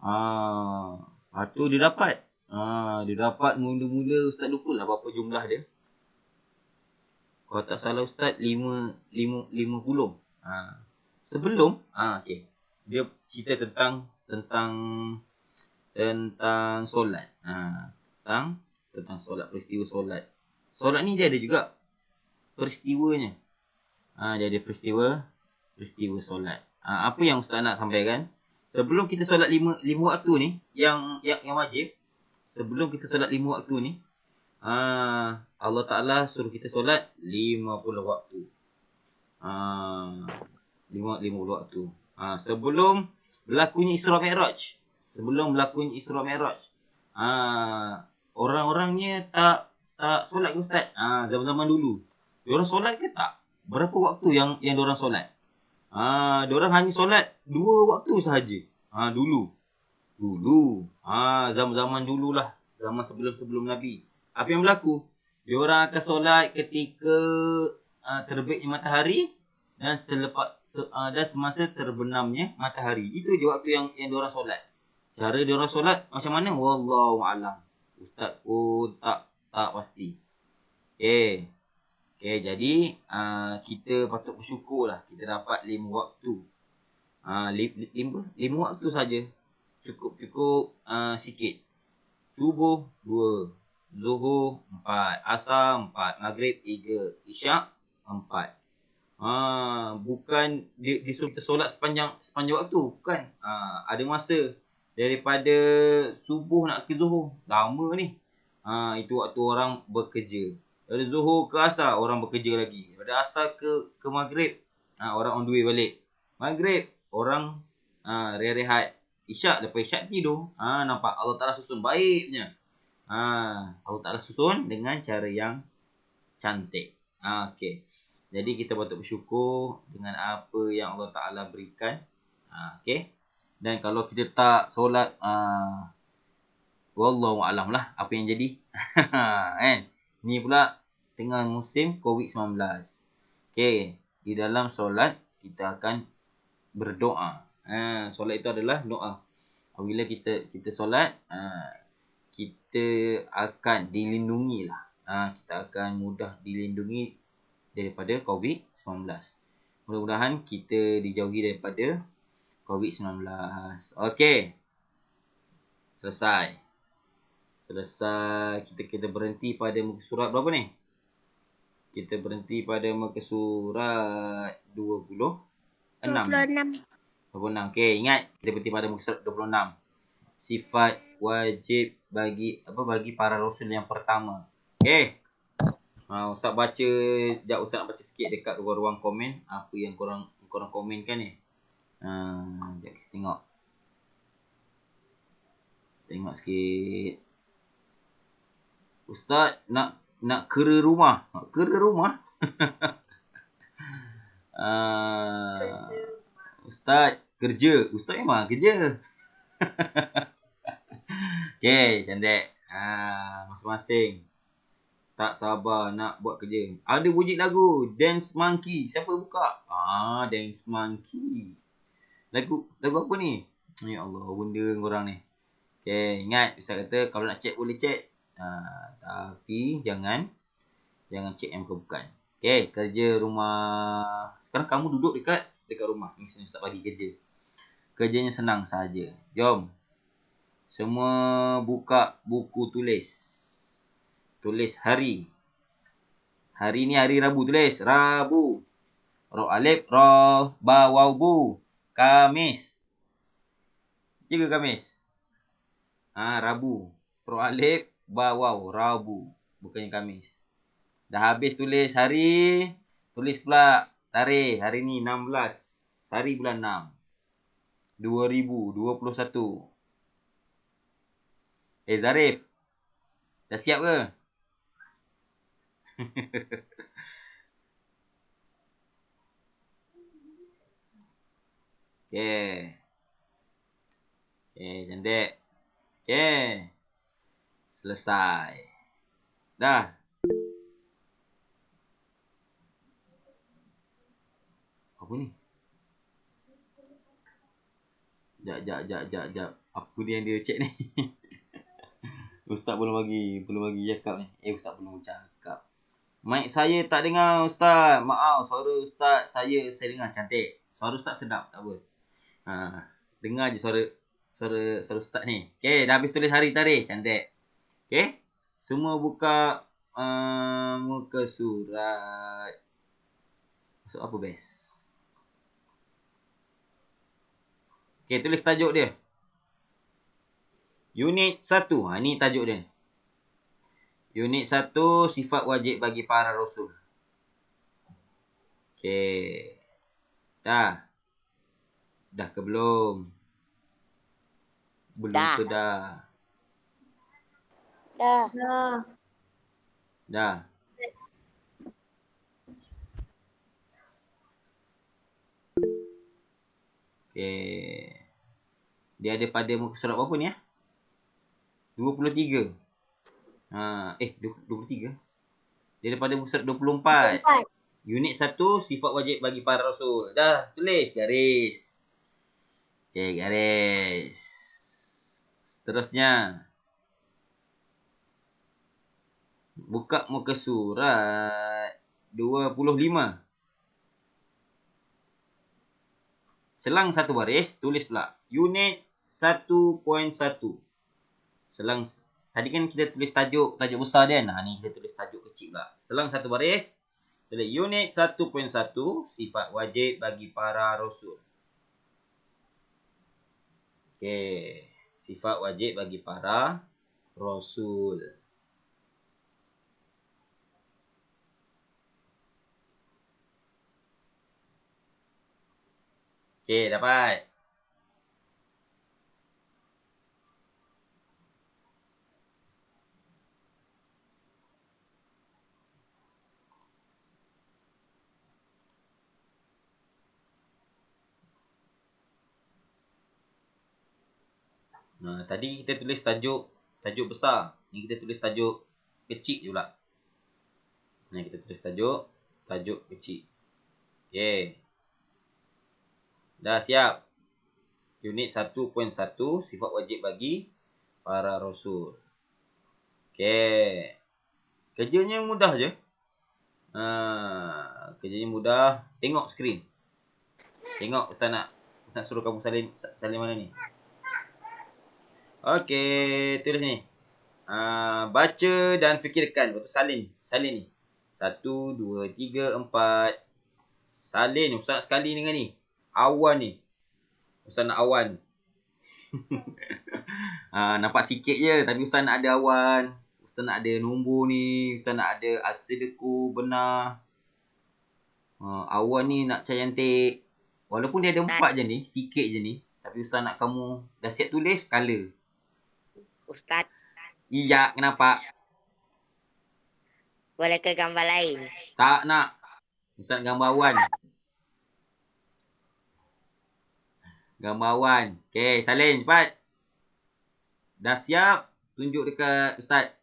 Lepas tu dia dapat. Mula-mula Ustaz lupa lah berapa jumlah dia. Kalau tak salah Ustaz 50. Sebelum okey. Dia cerita tentang solat. Tentang solat, peristiwa solat. Solat ni dia ada juga peristiwanya. Dia ada peristiwa solat. Apa yang Ustaz nak sampaikan? Sebelum kita solat lima waktu ni, yang wajib, sebelum kita solat 5 waktu ni, Allah Ta'ala suruh kita solat 50 waktu. Lima waktu. Sebelum berlakunya Isra Mi'raj. Orang-orangnya tak solat ke Ustaz? Zaman-zaman dulu. Diorang solat ke tak? Berapa waktu yang diorang solat? Diorang hanya solat 2 waktu sahaja. Dulu. Zaman-zaman dululah. Zaman sebelum Nabi. Apa yang berlaku? Diorang akan solat ketika terbitnya matahari dan dan semasa terbenamnya matahari. Itu je waktu yang diorang solat. Cara diorang solat macam mana? Wallahu a'lam. Ustaz pun tak pasti. Okey. Jadi kita patut bersyukurlah kita dapat 5 waktu. 5 waktu saja. Cukup sikit. Subuh 2, Zuhur 4, Asar 4, Maghrib 3, Isyak 4. Bukan disuruh kita solat sepanjang waktu, bukan. Ada masa daripada subuh nak ke Zuhur, lama ni. Itu waktu orang bekerja. Dari Zuhur ke Asar orang bekerja lagi. Dari Asar ke Maghrib, orang on the way balik. Maghrib orang rehat. Isyak, lepas Isyak tidur. Nampak Allah Ta'ala susun baiknya. Allah Ta'ala susun dengan cara yang cantik. Okey. Jadi kita patut bersyukur dengan apa yang Allah Ta'ala berikan. Okey. Dan kalau kita tak solat, wallahu a'lam lah apa yang jadi. Kan? Ni pula tengah musim COVID-19. Okey. Di dalam solat kita akan berdoa. Solat itu adalah doa. Apabila kita solat, kita akan dilindungi lah. Kita akan mudah dilindungi daripada COVID-19. Mudah-mudahan kita dijauhi daripada COVID-19. Okey. Selesai. Kita berhenti pada muka surat berapa ni? Kita berhenti pada muka surat 26. Okey, ingat kita berhenti pada muka surat 26. Sifat wajib bagi para rasul yang pertama. Okey. Ustaz baca, Ustaz nak baca sikit dekat ruang komen apa yang korang komenkan ni. Sekejap kita tengok. Tengok sikit. Ustaz nak kera rumah. Ustaz kerja. Ustaz memang kerja. Okey, cantik. Masing-masing tak sabar nak buat kerja. Ada bunyi lagu Dance Monkey. Siapa buka? Dance Monkey. Lagu apa ni? Ya Allah, benda korang ni. Okey, ingat Ustaz kata kalau nak check boleh check. Tapi jangan check yang bukan. Okey, kerja rumah. Sekarang kamu duduk dekat rumah. Ni Ustaz bagi kerja. Kerjanya senang saja. Jom. Semua buka buku tulis. Tulis hari. Hari ni hari Rabu, tulis Rabu. Ra alif ra ba waw bu. Kamis. Ya ke Kamis? Rabu. Ra alif ba waw Rabu. Bukannya Kamis. Dah habis tulis hari, tulis pula tarikh. Hari ni 16 hari bulan 6 2021. Zarif, dah siap ke? Okey. Cantik. Okey. Selesai. Dah. Apa ni? Jap. Apa ni yang dia check ni? Ustaz belum bagi cakap ni. Ustaz belum cakap. Mic saya tak dengar Ustaz. Maaf, suara Ustaz saya dengar cantik. Suara Ustaz sedap, tak apa. Dengar je suara Ustaz ni. Okey, dah habis tulis hari tarikh, cantik. Okey. Semua buka muka surat. Masuk apa best? Okey, tulis tajuk dia. Unit 1. Ni tajuk dia. Unit 1, sifat wajib bagi para rasul. Okey. Dah. Dah ke belum? Belum ke dah? Dah. Dah. Okey. Dia ada pada muka surat berapa ni 23. 23. Dia ada pada muka surat 24. Unit 1 sifat wajib bagi para rasul. Dah tulis garis. Okey, garis. Seterusnya. Buka muka surat 25. Selang satu baris, tulis pula. Unit 1.1. Selang, tadi kan kita tulis tajuk besar dia kan. Ni kita tulis tajuk kecil pula. Selang satu baris, tulis unit 1.1, sifat wajib bagi para rasul. Okey, sifat wajib bagi para rasul. Okey, dapat. Tadi kita tulis tajuk besar. Ni kita tulis tajuk kecil je pula. Ni kita tulis tajuk kecil. Okey. Dah siap. Unit 1.1 sifat wajib bagi para rasul. Okey. Kerjanya mudah je. Kerjanya mudah. Tengok skrin. Tengok Ustaz suruh kamu salin mana ni? Okey, tulis ni. Baca dan fikirkan. Lepas tu salin ni. 1, 2, 3, 4. Salin Ustaz sekali dengan ni. Awan ni. Ustaz nak awan. Nampak sikit je. Tapi Ustaz nak ada awan. Ustaz nak ada nombor ni. Ustaz nak ada as-sidqu, benar. Awan ni nak cantik. Walaupun dia ada 4 je ni. Sikit je ni. Tapi Ustaz nak kamu dah siap tulis, color. Ustaz, Iya, kenapa? boleh ke gambar lain? Tak nak. Ustaz gambar awan. Gambar awan. Okey, salin cepat. Dah siap? Tunjuk dekat Ustaz.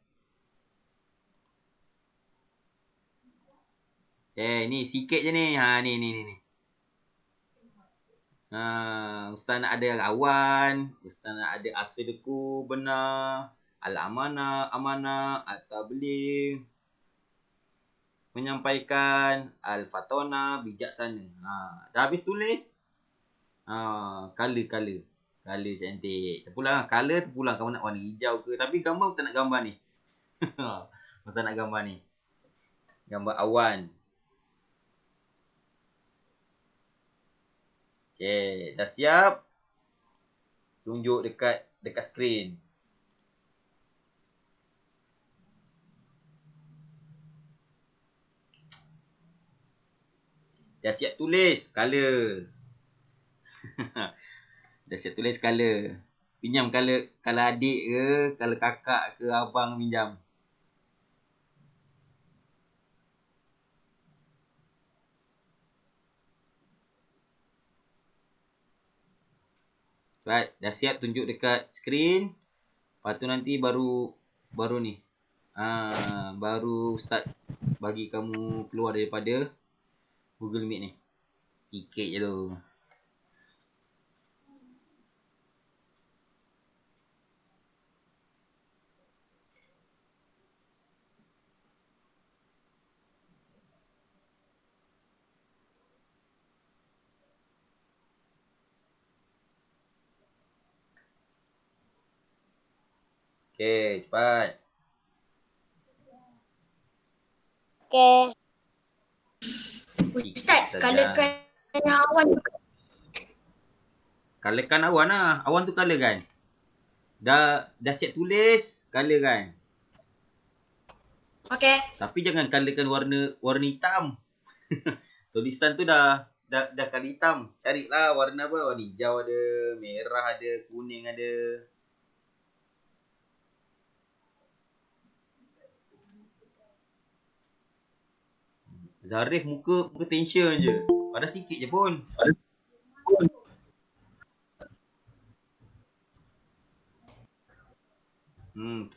Ni sikit je ni. Ni. Ustaz nak ada awan. Ustaz nak ada as-sidqu, benar. Al-amanah, amanah. At-tabligh, menyampaikan. Al-fatona, bijaksana. Dah habis tulis. Color. Color cantik. Terpulang. Color terpulang. Kamu nak warna hijau ke. Tapi gambar Ustaz nak gambar ni. Ustaz nak gambar ni. Gambar awan. Okey. Dah siap? Tunjuk dekat skrin. Dah siap tulis. Color. Dah siap tulis color. Pinjam color adik ke, color kakak ke, abang pinjam. Right, dah siap tunjuk dekat skrin. Lepas tu nanti baru ni. Baru start bagi kamu keluar daripada Google Meet ni. Sikit je tu. Okey, cepat. Okey. Ustaz, colorkan awan. Colorkan awan lah. Awan tu color kan? Dah siap tulis, color kan? Okey. Tapi jangan colorkan warna hitam. Tulisan tu dah kali hitam. Carilah warna apa? Warna hijau ada, merah ada, kuning ada. Zarif muka tension je. Padahal sikit je pun.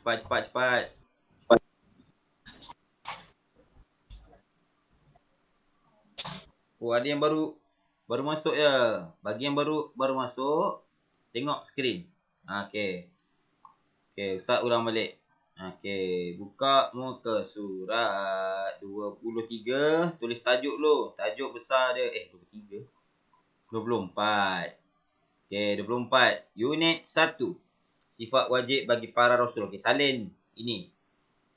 Cepat. Oh, ada yang baru masuk ya. Bagi yang baru masuk, tengok skrin. Okey. Okey, Ustaz ulang balik. Okey, buka muka surat 23, tulis tajuk dulu. Tajuk besar dia 23. 24. Okey, 24. Unit 1. Sifat wajib bagi para rasul. Okey, salin ini.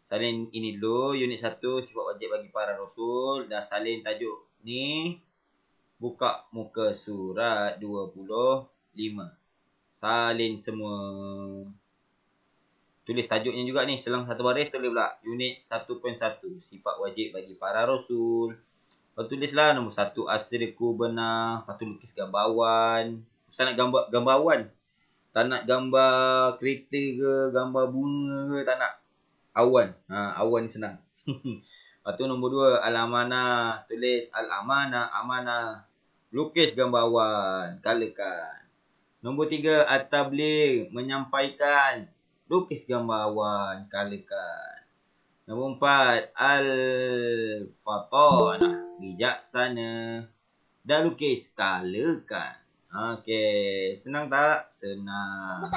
Salin ini dulu, unit 1 sifat wajib bagi para rasul. Dah salin tajuk ni. Buka muka surat 25. Salin semua. Tulis tajuknya juga ni, selang satu baris tulis pula. Unit 1.1 sifat wajib bagi para rasul. Lepas tulislah nombor 1 asriku benar. Lepas tu lukis gambar awan. Ustaz nak gambar awan. Tak nak gambar kereta ke, gambar bunga ke, tak nak. Awan. Awan ni senang. Lepas tu nombor 2 al-amanah. Tulis al-amanah, amanah. Lukis gambar awan, colorkan. Nombor 3 at-tabligh, menyampaikan. Lukis gambar awan, colorkan. Nombor 4 al-fatanah, bijaksana. Dah lukis, colorkan. Okey, senang tak? Senang.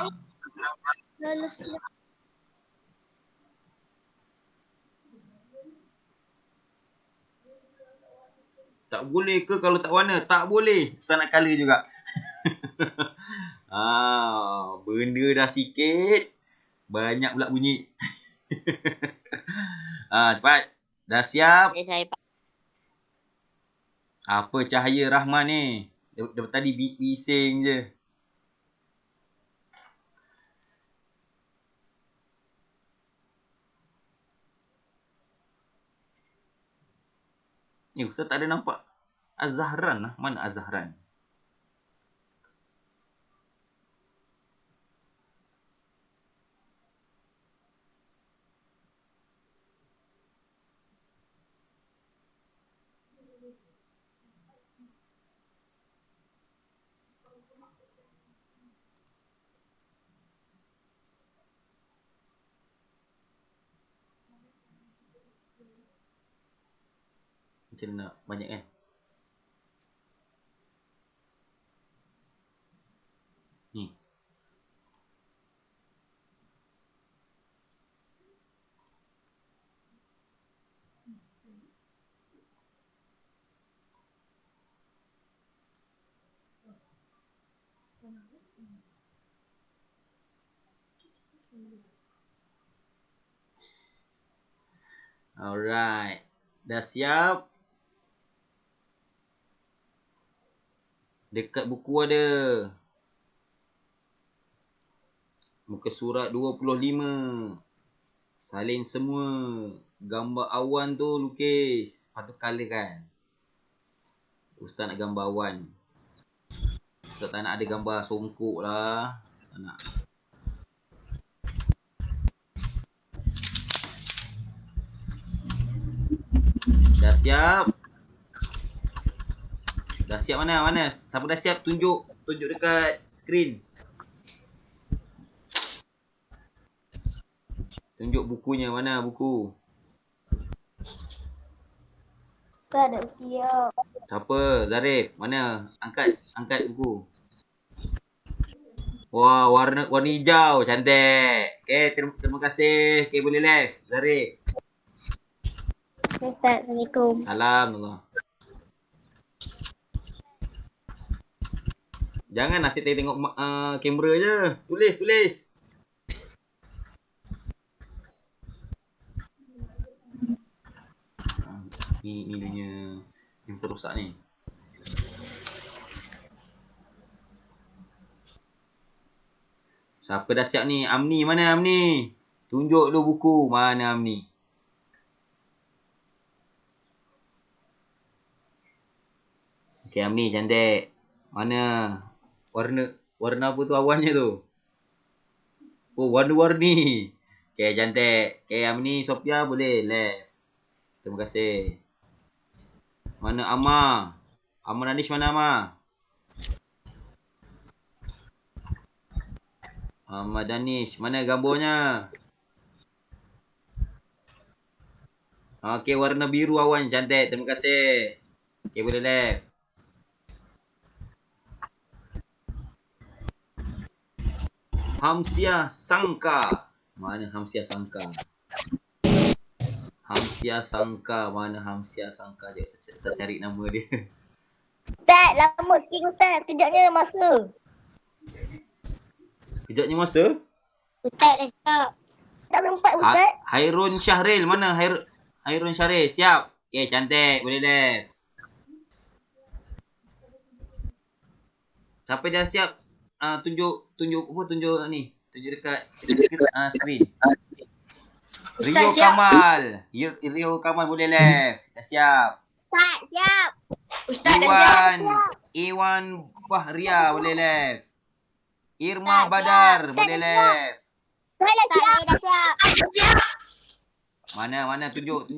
Lulus. Tak boleh ke kalau tak warna? Tak boleh. Ustaz nak color juga. Benda dah sikit. Banyak pula bunyi. Cepat. Dah siap? Saya Apa cahaya Rahman ni? Daripada tadi bising je. Ni Ustaz tak ada nampak Az-Zahran lah. Mana Az-Zahran? Macam nak banyak kan? Ni. Alright. Dah siap? Dekat buku ada. Muka surat 25. Salin semua. Gambar awan tu lukis. Lepas tu color kan. Ustaz nak gambar awan. Ustaz tak nak ada gambar songkok lah. Tak nak. Dah siap? Dah siap mana? Siapa dah siap? Tunjuk dekat skrin. Tunjuk bukunya. Mana buku? Ustaz dah siap. Siapa? Zarif. Mana? Angkat buku. Wah, warna hijau. Cantik. Okay, terima kasih. Okay, boleh live. Zarif. Ustaz, Assalamualaikum. Salam Allah. Jangan asyik tengok kamera je. Tulis. Ni dia yang terusak ni. Siapa dah siap ni? Amni, mana Amni? Tunjuk dulu buku. Mana Amni? Okey, Amni cantik. Mana warna apa tu awannya tu? Oh, warna-warni. Okey, cantik. Okey, Amni Sophia boleh left. Terima kasih. Mana Amma? Amma Danish mana Amma? Amma Danish. Mana gambarnya? Okey, warna biru awan cantik. Terima kasih. Okey, boleh left. Hamsia Sangka. Mana Hamsia Sangka? Hamsia Sangka. Mana Hamsia Sangka? Sekejap saya cari nama dia. Ustaz, lama sikit Ustaz. Kejapnya masa. Sekejapnya masa. Ustaz dah siap. Tak sempat Ustaz. Hairun Syahril. Mana Hairun Syahril? Siap. Okey, cantik. Boleh left. Siapa dah siap? Tunjuk ni. Tunjuk dekat skrin. Rio Ustaz, siap. Kamal. Rio Kamal boleh left. Dah siap. Ustaz, siap. Ustaz dah siap. Iwan Bahria boleh left. Irma Ustaz, Badar siap. boleh Ustaz, left. Saya dah siap. Mana tunjuk.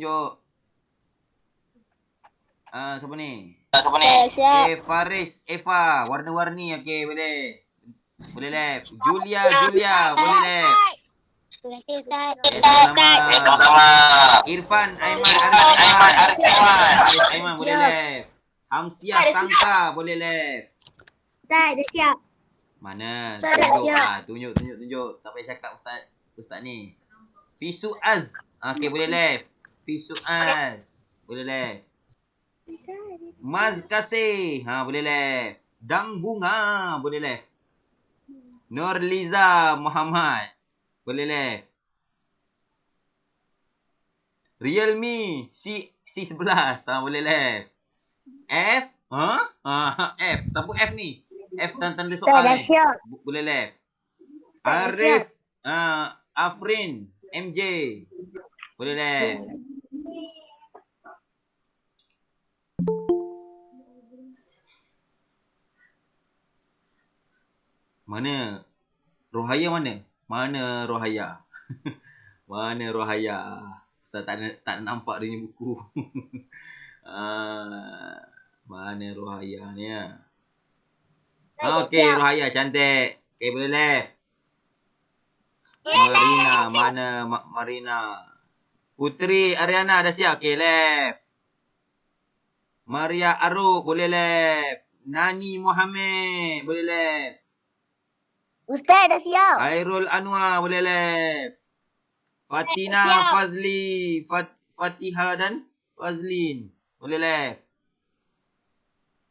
Siapa ni? Siap. Faris Eva, warna-warni. Okey, boleh. Boleh left. Julia boleh left. Terima kasih Ustaz. Sama-sama. Irfan Aiman Aiman boleh left. Hamsia Sangka boleh left. Ustaz dah siap. Mana? Ustaz dah siap. Tunjuk. Tak payah cakap Ustaz ni. Pisu Az. Okey, boleh left. Pisu Az. Boleh left. Maz Kasih. Boleh left. Dang Bunga. Boleh left. Nurliza Muhammad. Boleh left. Realme C11. Boleh left. F. F. Siapa F ni? F tanda Ustaz soal dah ni. siap. Boleh left. Ustaz dah Arif. Afrin. MJ. Boleh left. Mana? Rohaya mana? Mana Rohaya? Mana Rohaya? Ustaz tak nampak dia punya buku. Mana Rohaya ni? Okey, Rohaya cantik. Okey, boleh left. Marina, mana Marina? Putri Ariana dah siap. Okey, left. Maria Aruk boleh left. Nani Muhammad boleh left. Ustaz dah siap. Hairul Anwar boleh left. Fatina Siap. Fazli, Fatiha dan Fazlin boleh left.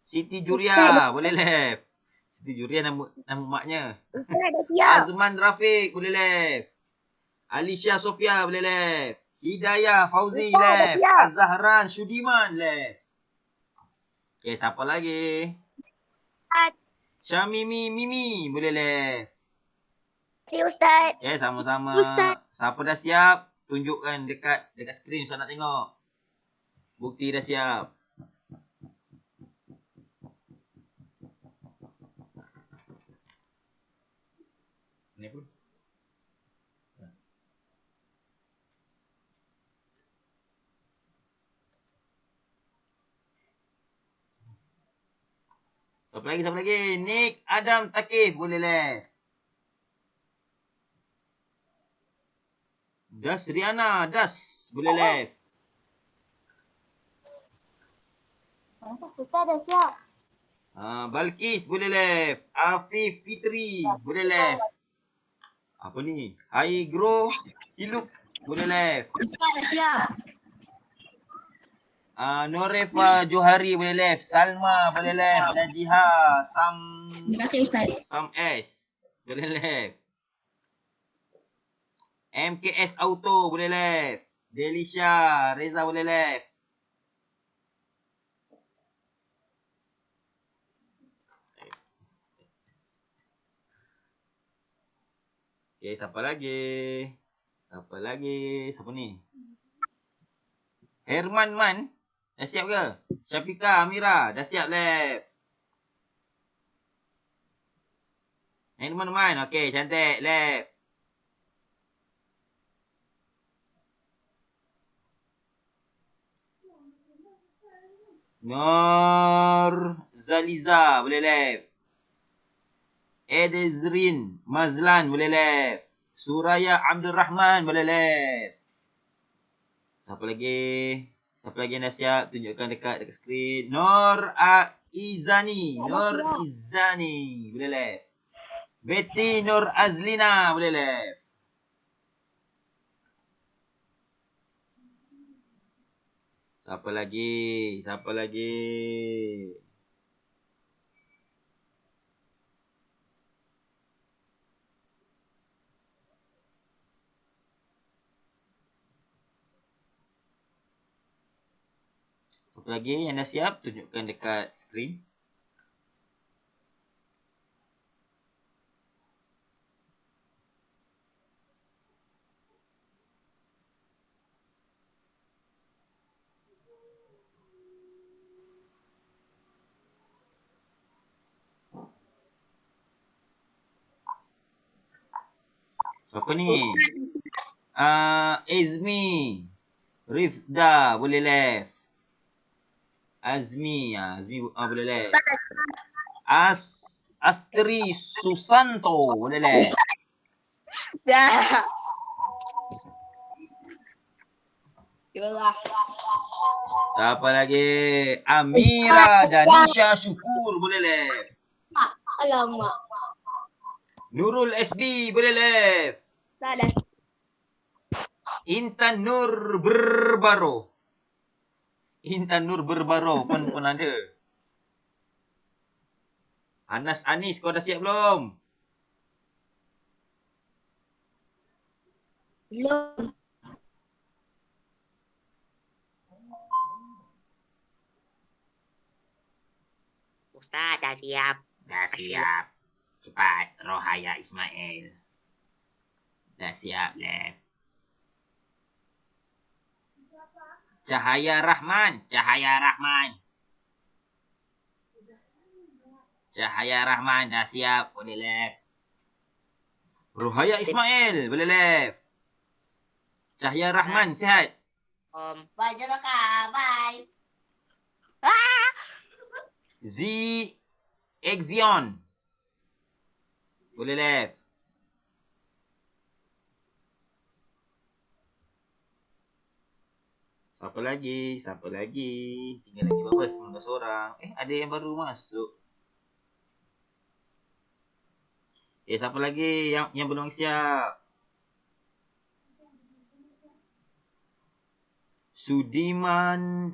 Siti Juria boleh left. Siti Juria nama maknya. Ustaz dah siap. Azman Rafiq boleh left. Alicia Sofia boleh left. Hidayah Fauzi Ustaz dah left. siap. Azhahran Sudiman left. Okay, siapa lagi? Ustaz. Syamimi Mimi boleh left. Terima kasih Ustaz. Okay, sama-sama. Ustaz. Siapa dah siap? Tunjukkan dekat skrin. Saya nak tengok. Bukti dah siap. Ni pun. Siapa lagi? Nick Adam Takif boleh left. Das Riana boleh left. Ustaz dah siap. Balkis boleh left. Afif Fitri boleh left. Apa ni? Haigro Hiluk boleh left. Ustaz dah siap. Norefa Johari boleh left. Salma boleh left. Najiha Terima kasih Ustaz. Sam S boleh left. MKS Auto boleh left. Delisha Reza boleh left. Okay, siapa lagi? Siapa ni? Herman Man. Dah siap ke? Syafika, Amira, dah siap left. Teman-teman, okey, cantik, left. Nur Zaliza, boleh left. Edezrin Mazlan, boleh left. Suraya Abdul Rahman, boleh left. Siapa lagi? Siapa lagi yang dah siap? Tunjukkan dekat skrin. Nur Izani. Nur Izani, boleh left. Betty Nur Azlina, boleh left. Siapa lagi? Siapa lagi? Siapa lagi yang dah siap? Tunjukkan dekat skrin. Siapa ni? Azmi. Rifda, boleh left. Azmi, Azmi boleh left. Astri Susanto, boleh left. Dah. Yalah. Siapa lagi? Amira Danisha Syukur, boleh left. Alamak. Nurul SB, boleh left. Salah. Intan Nur Berbaro. Intan Nur Berbaro pun ada. Anas Anis, kau dah siap belum? Belum. Ustaz dah siap. Dah siap. Cepat, Rohaya Ismail. Dah siap, left. Cahaya Rahman. Cahaya Rahman. Cahaya Rahman, dah siap. Boleh left. Rohaya Ismail, boleh left. Cahaya Rahman, sihat. Bye Jolaka. Bye. Z Exion. Boleh left. Siapa lagi? Siapa lagi? Tinggal lagi berapa? 19 orang. Ada yang baru masuk. Siapa lagi yang belum siap? Sudiman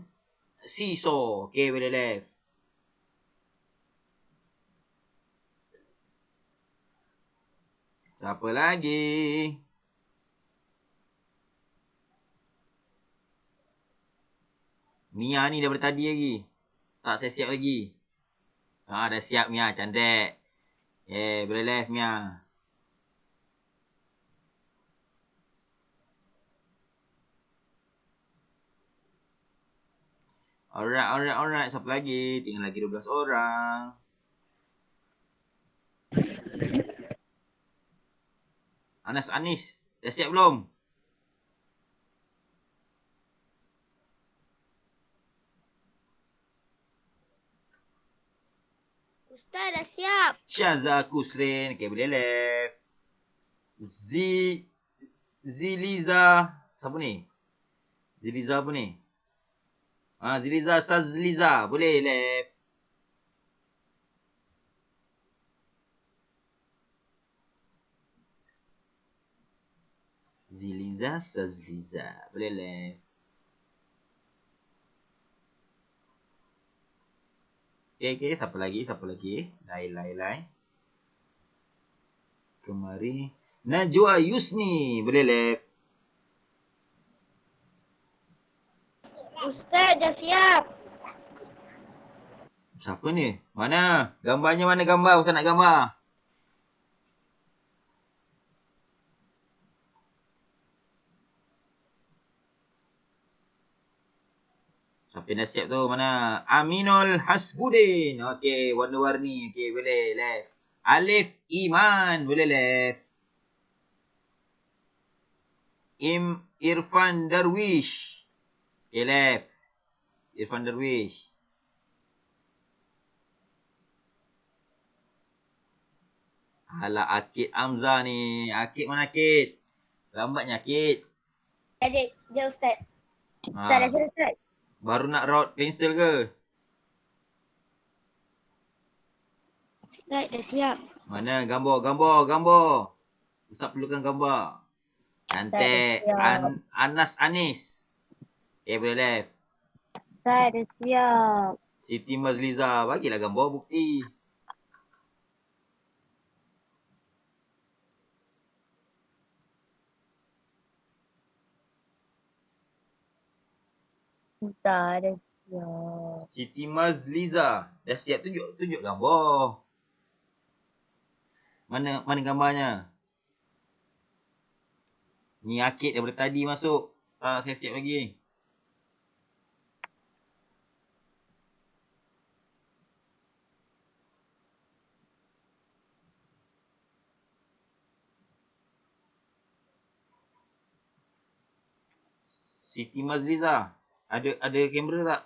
Siso. Okey, boleh left. Siapa lagi? Mia ni daripada tadi lagi. Tak saya siap lagi. Dah siap Mia, cantik. Boleh left Mia. Alright. Siapa lagi? Tinggal lagi 12 orang. Anas Anis, dah siap belum? Ustaz dah siap. Syaza Kusrin. Okey, boleh left. Ziliza. Siapa ni? Ziliza apa ni? Ziliza Sazliza. Boleh left. Ziliza Sazliza. Boleh left. Okey. Siapa lagi? Lain. Kemari. Najwa Yusni. Boleh left. Ustaz dah siap. Siapa ni? Mana? Gambarnya mana gambar? Ustaz nak gambar. Siapa yang dah siap tu? Mana? Aminul Hasbudin. Okey, warna-warni. Okey, boleh. Left. Alif Iman. Boleh left. Irfan Darwish. Okey, left. Irfan Darwish. Alah, Akid Hamzah ni. Akid mana Akid? Lambatnya Akid. Adik, je Ustaz. Ustaz dah Ha, siap Ustaz. baru nak raut pensel ke? Ustaz dah siap. Mana gambar. Ustaz perlukan gambar. Cantik. siap. Anas Anis. Okay, boleh left. Ustaz dah siap. Siti Mazliza. Bagilah gambar bukti. Ustaz dah siap. Siti Mazliza. Dah siap, tunjuk gambar. Mana gambarnya? Ni Akid daripada tadi masuk. Tak siap-siap lagi. Siti Mazliza. Ada kamera tak?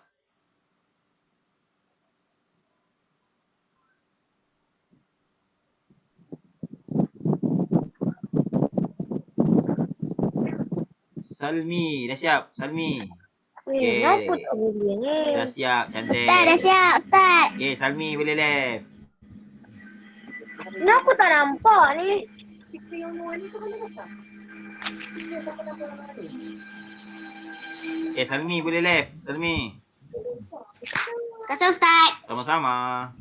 Salmi. Dah siap? Salmi. Okey. Kenapa tak boleh ni? Dah siap. Cantik. Ustaz dah siap Ustaz. Okay, Salmi boleh left. Kenapa tak nampak ni? Okay, Salmi boleh left. Salmi. Kasih Ustaz. Sama-sama.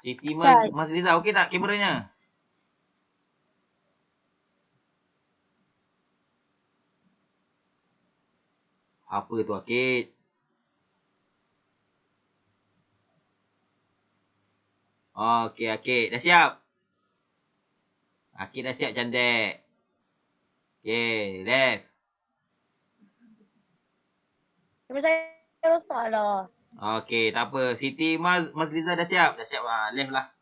Siti Mazliza, okey tak kameranya? Apa tu Akid? Okey, Akid. Dah siap? Akid dah siap cantik. Okey, left. Tapi saya rosak lah. Okey, tak apa. Siti Mazliza dah siap? Dah siap. Left lah.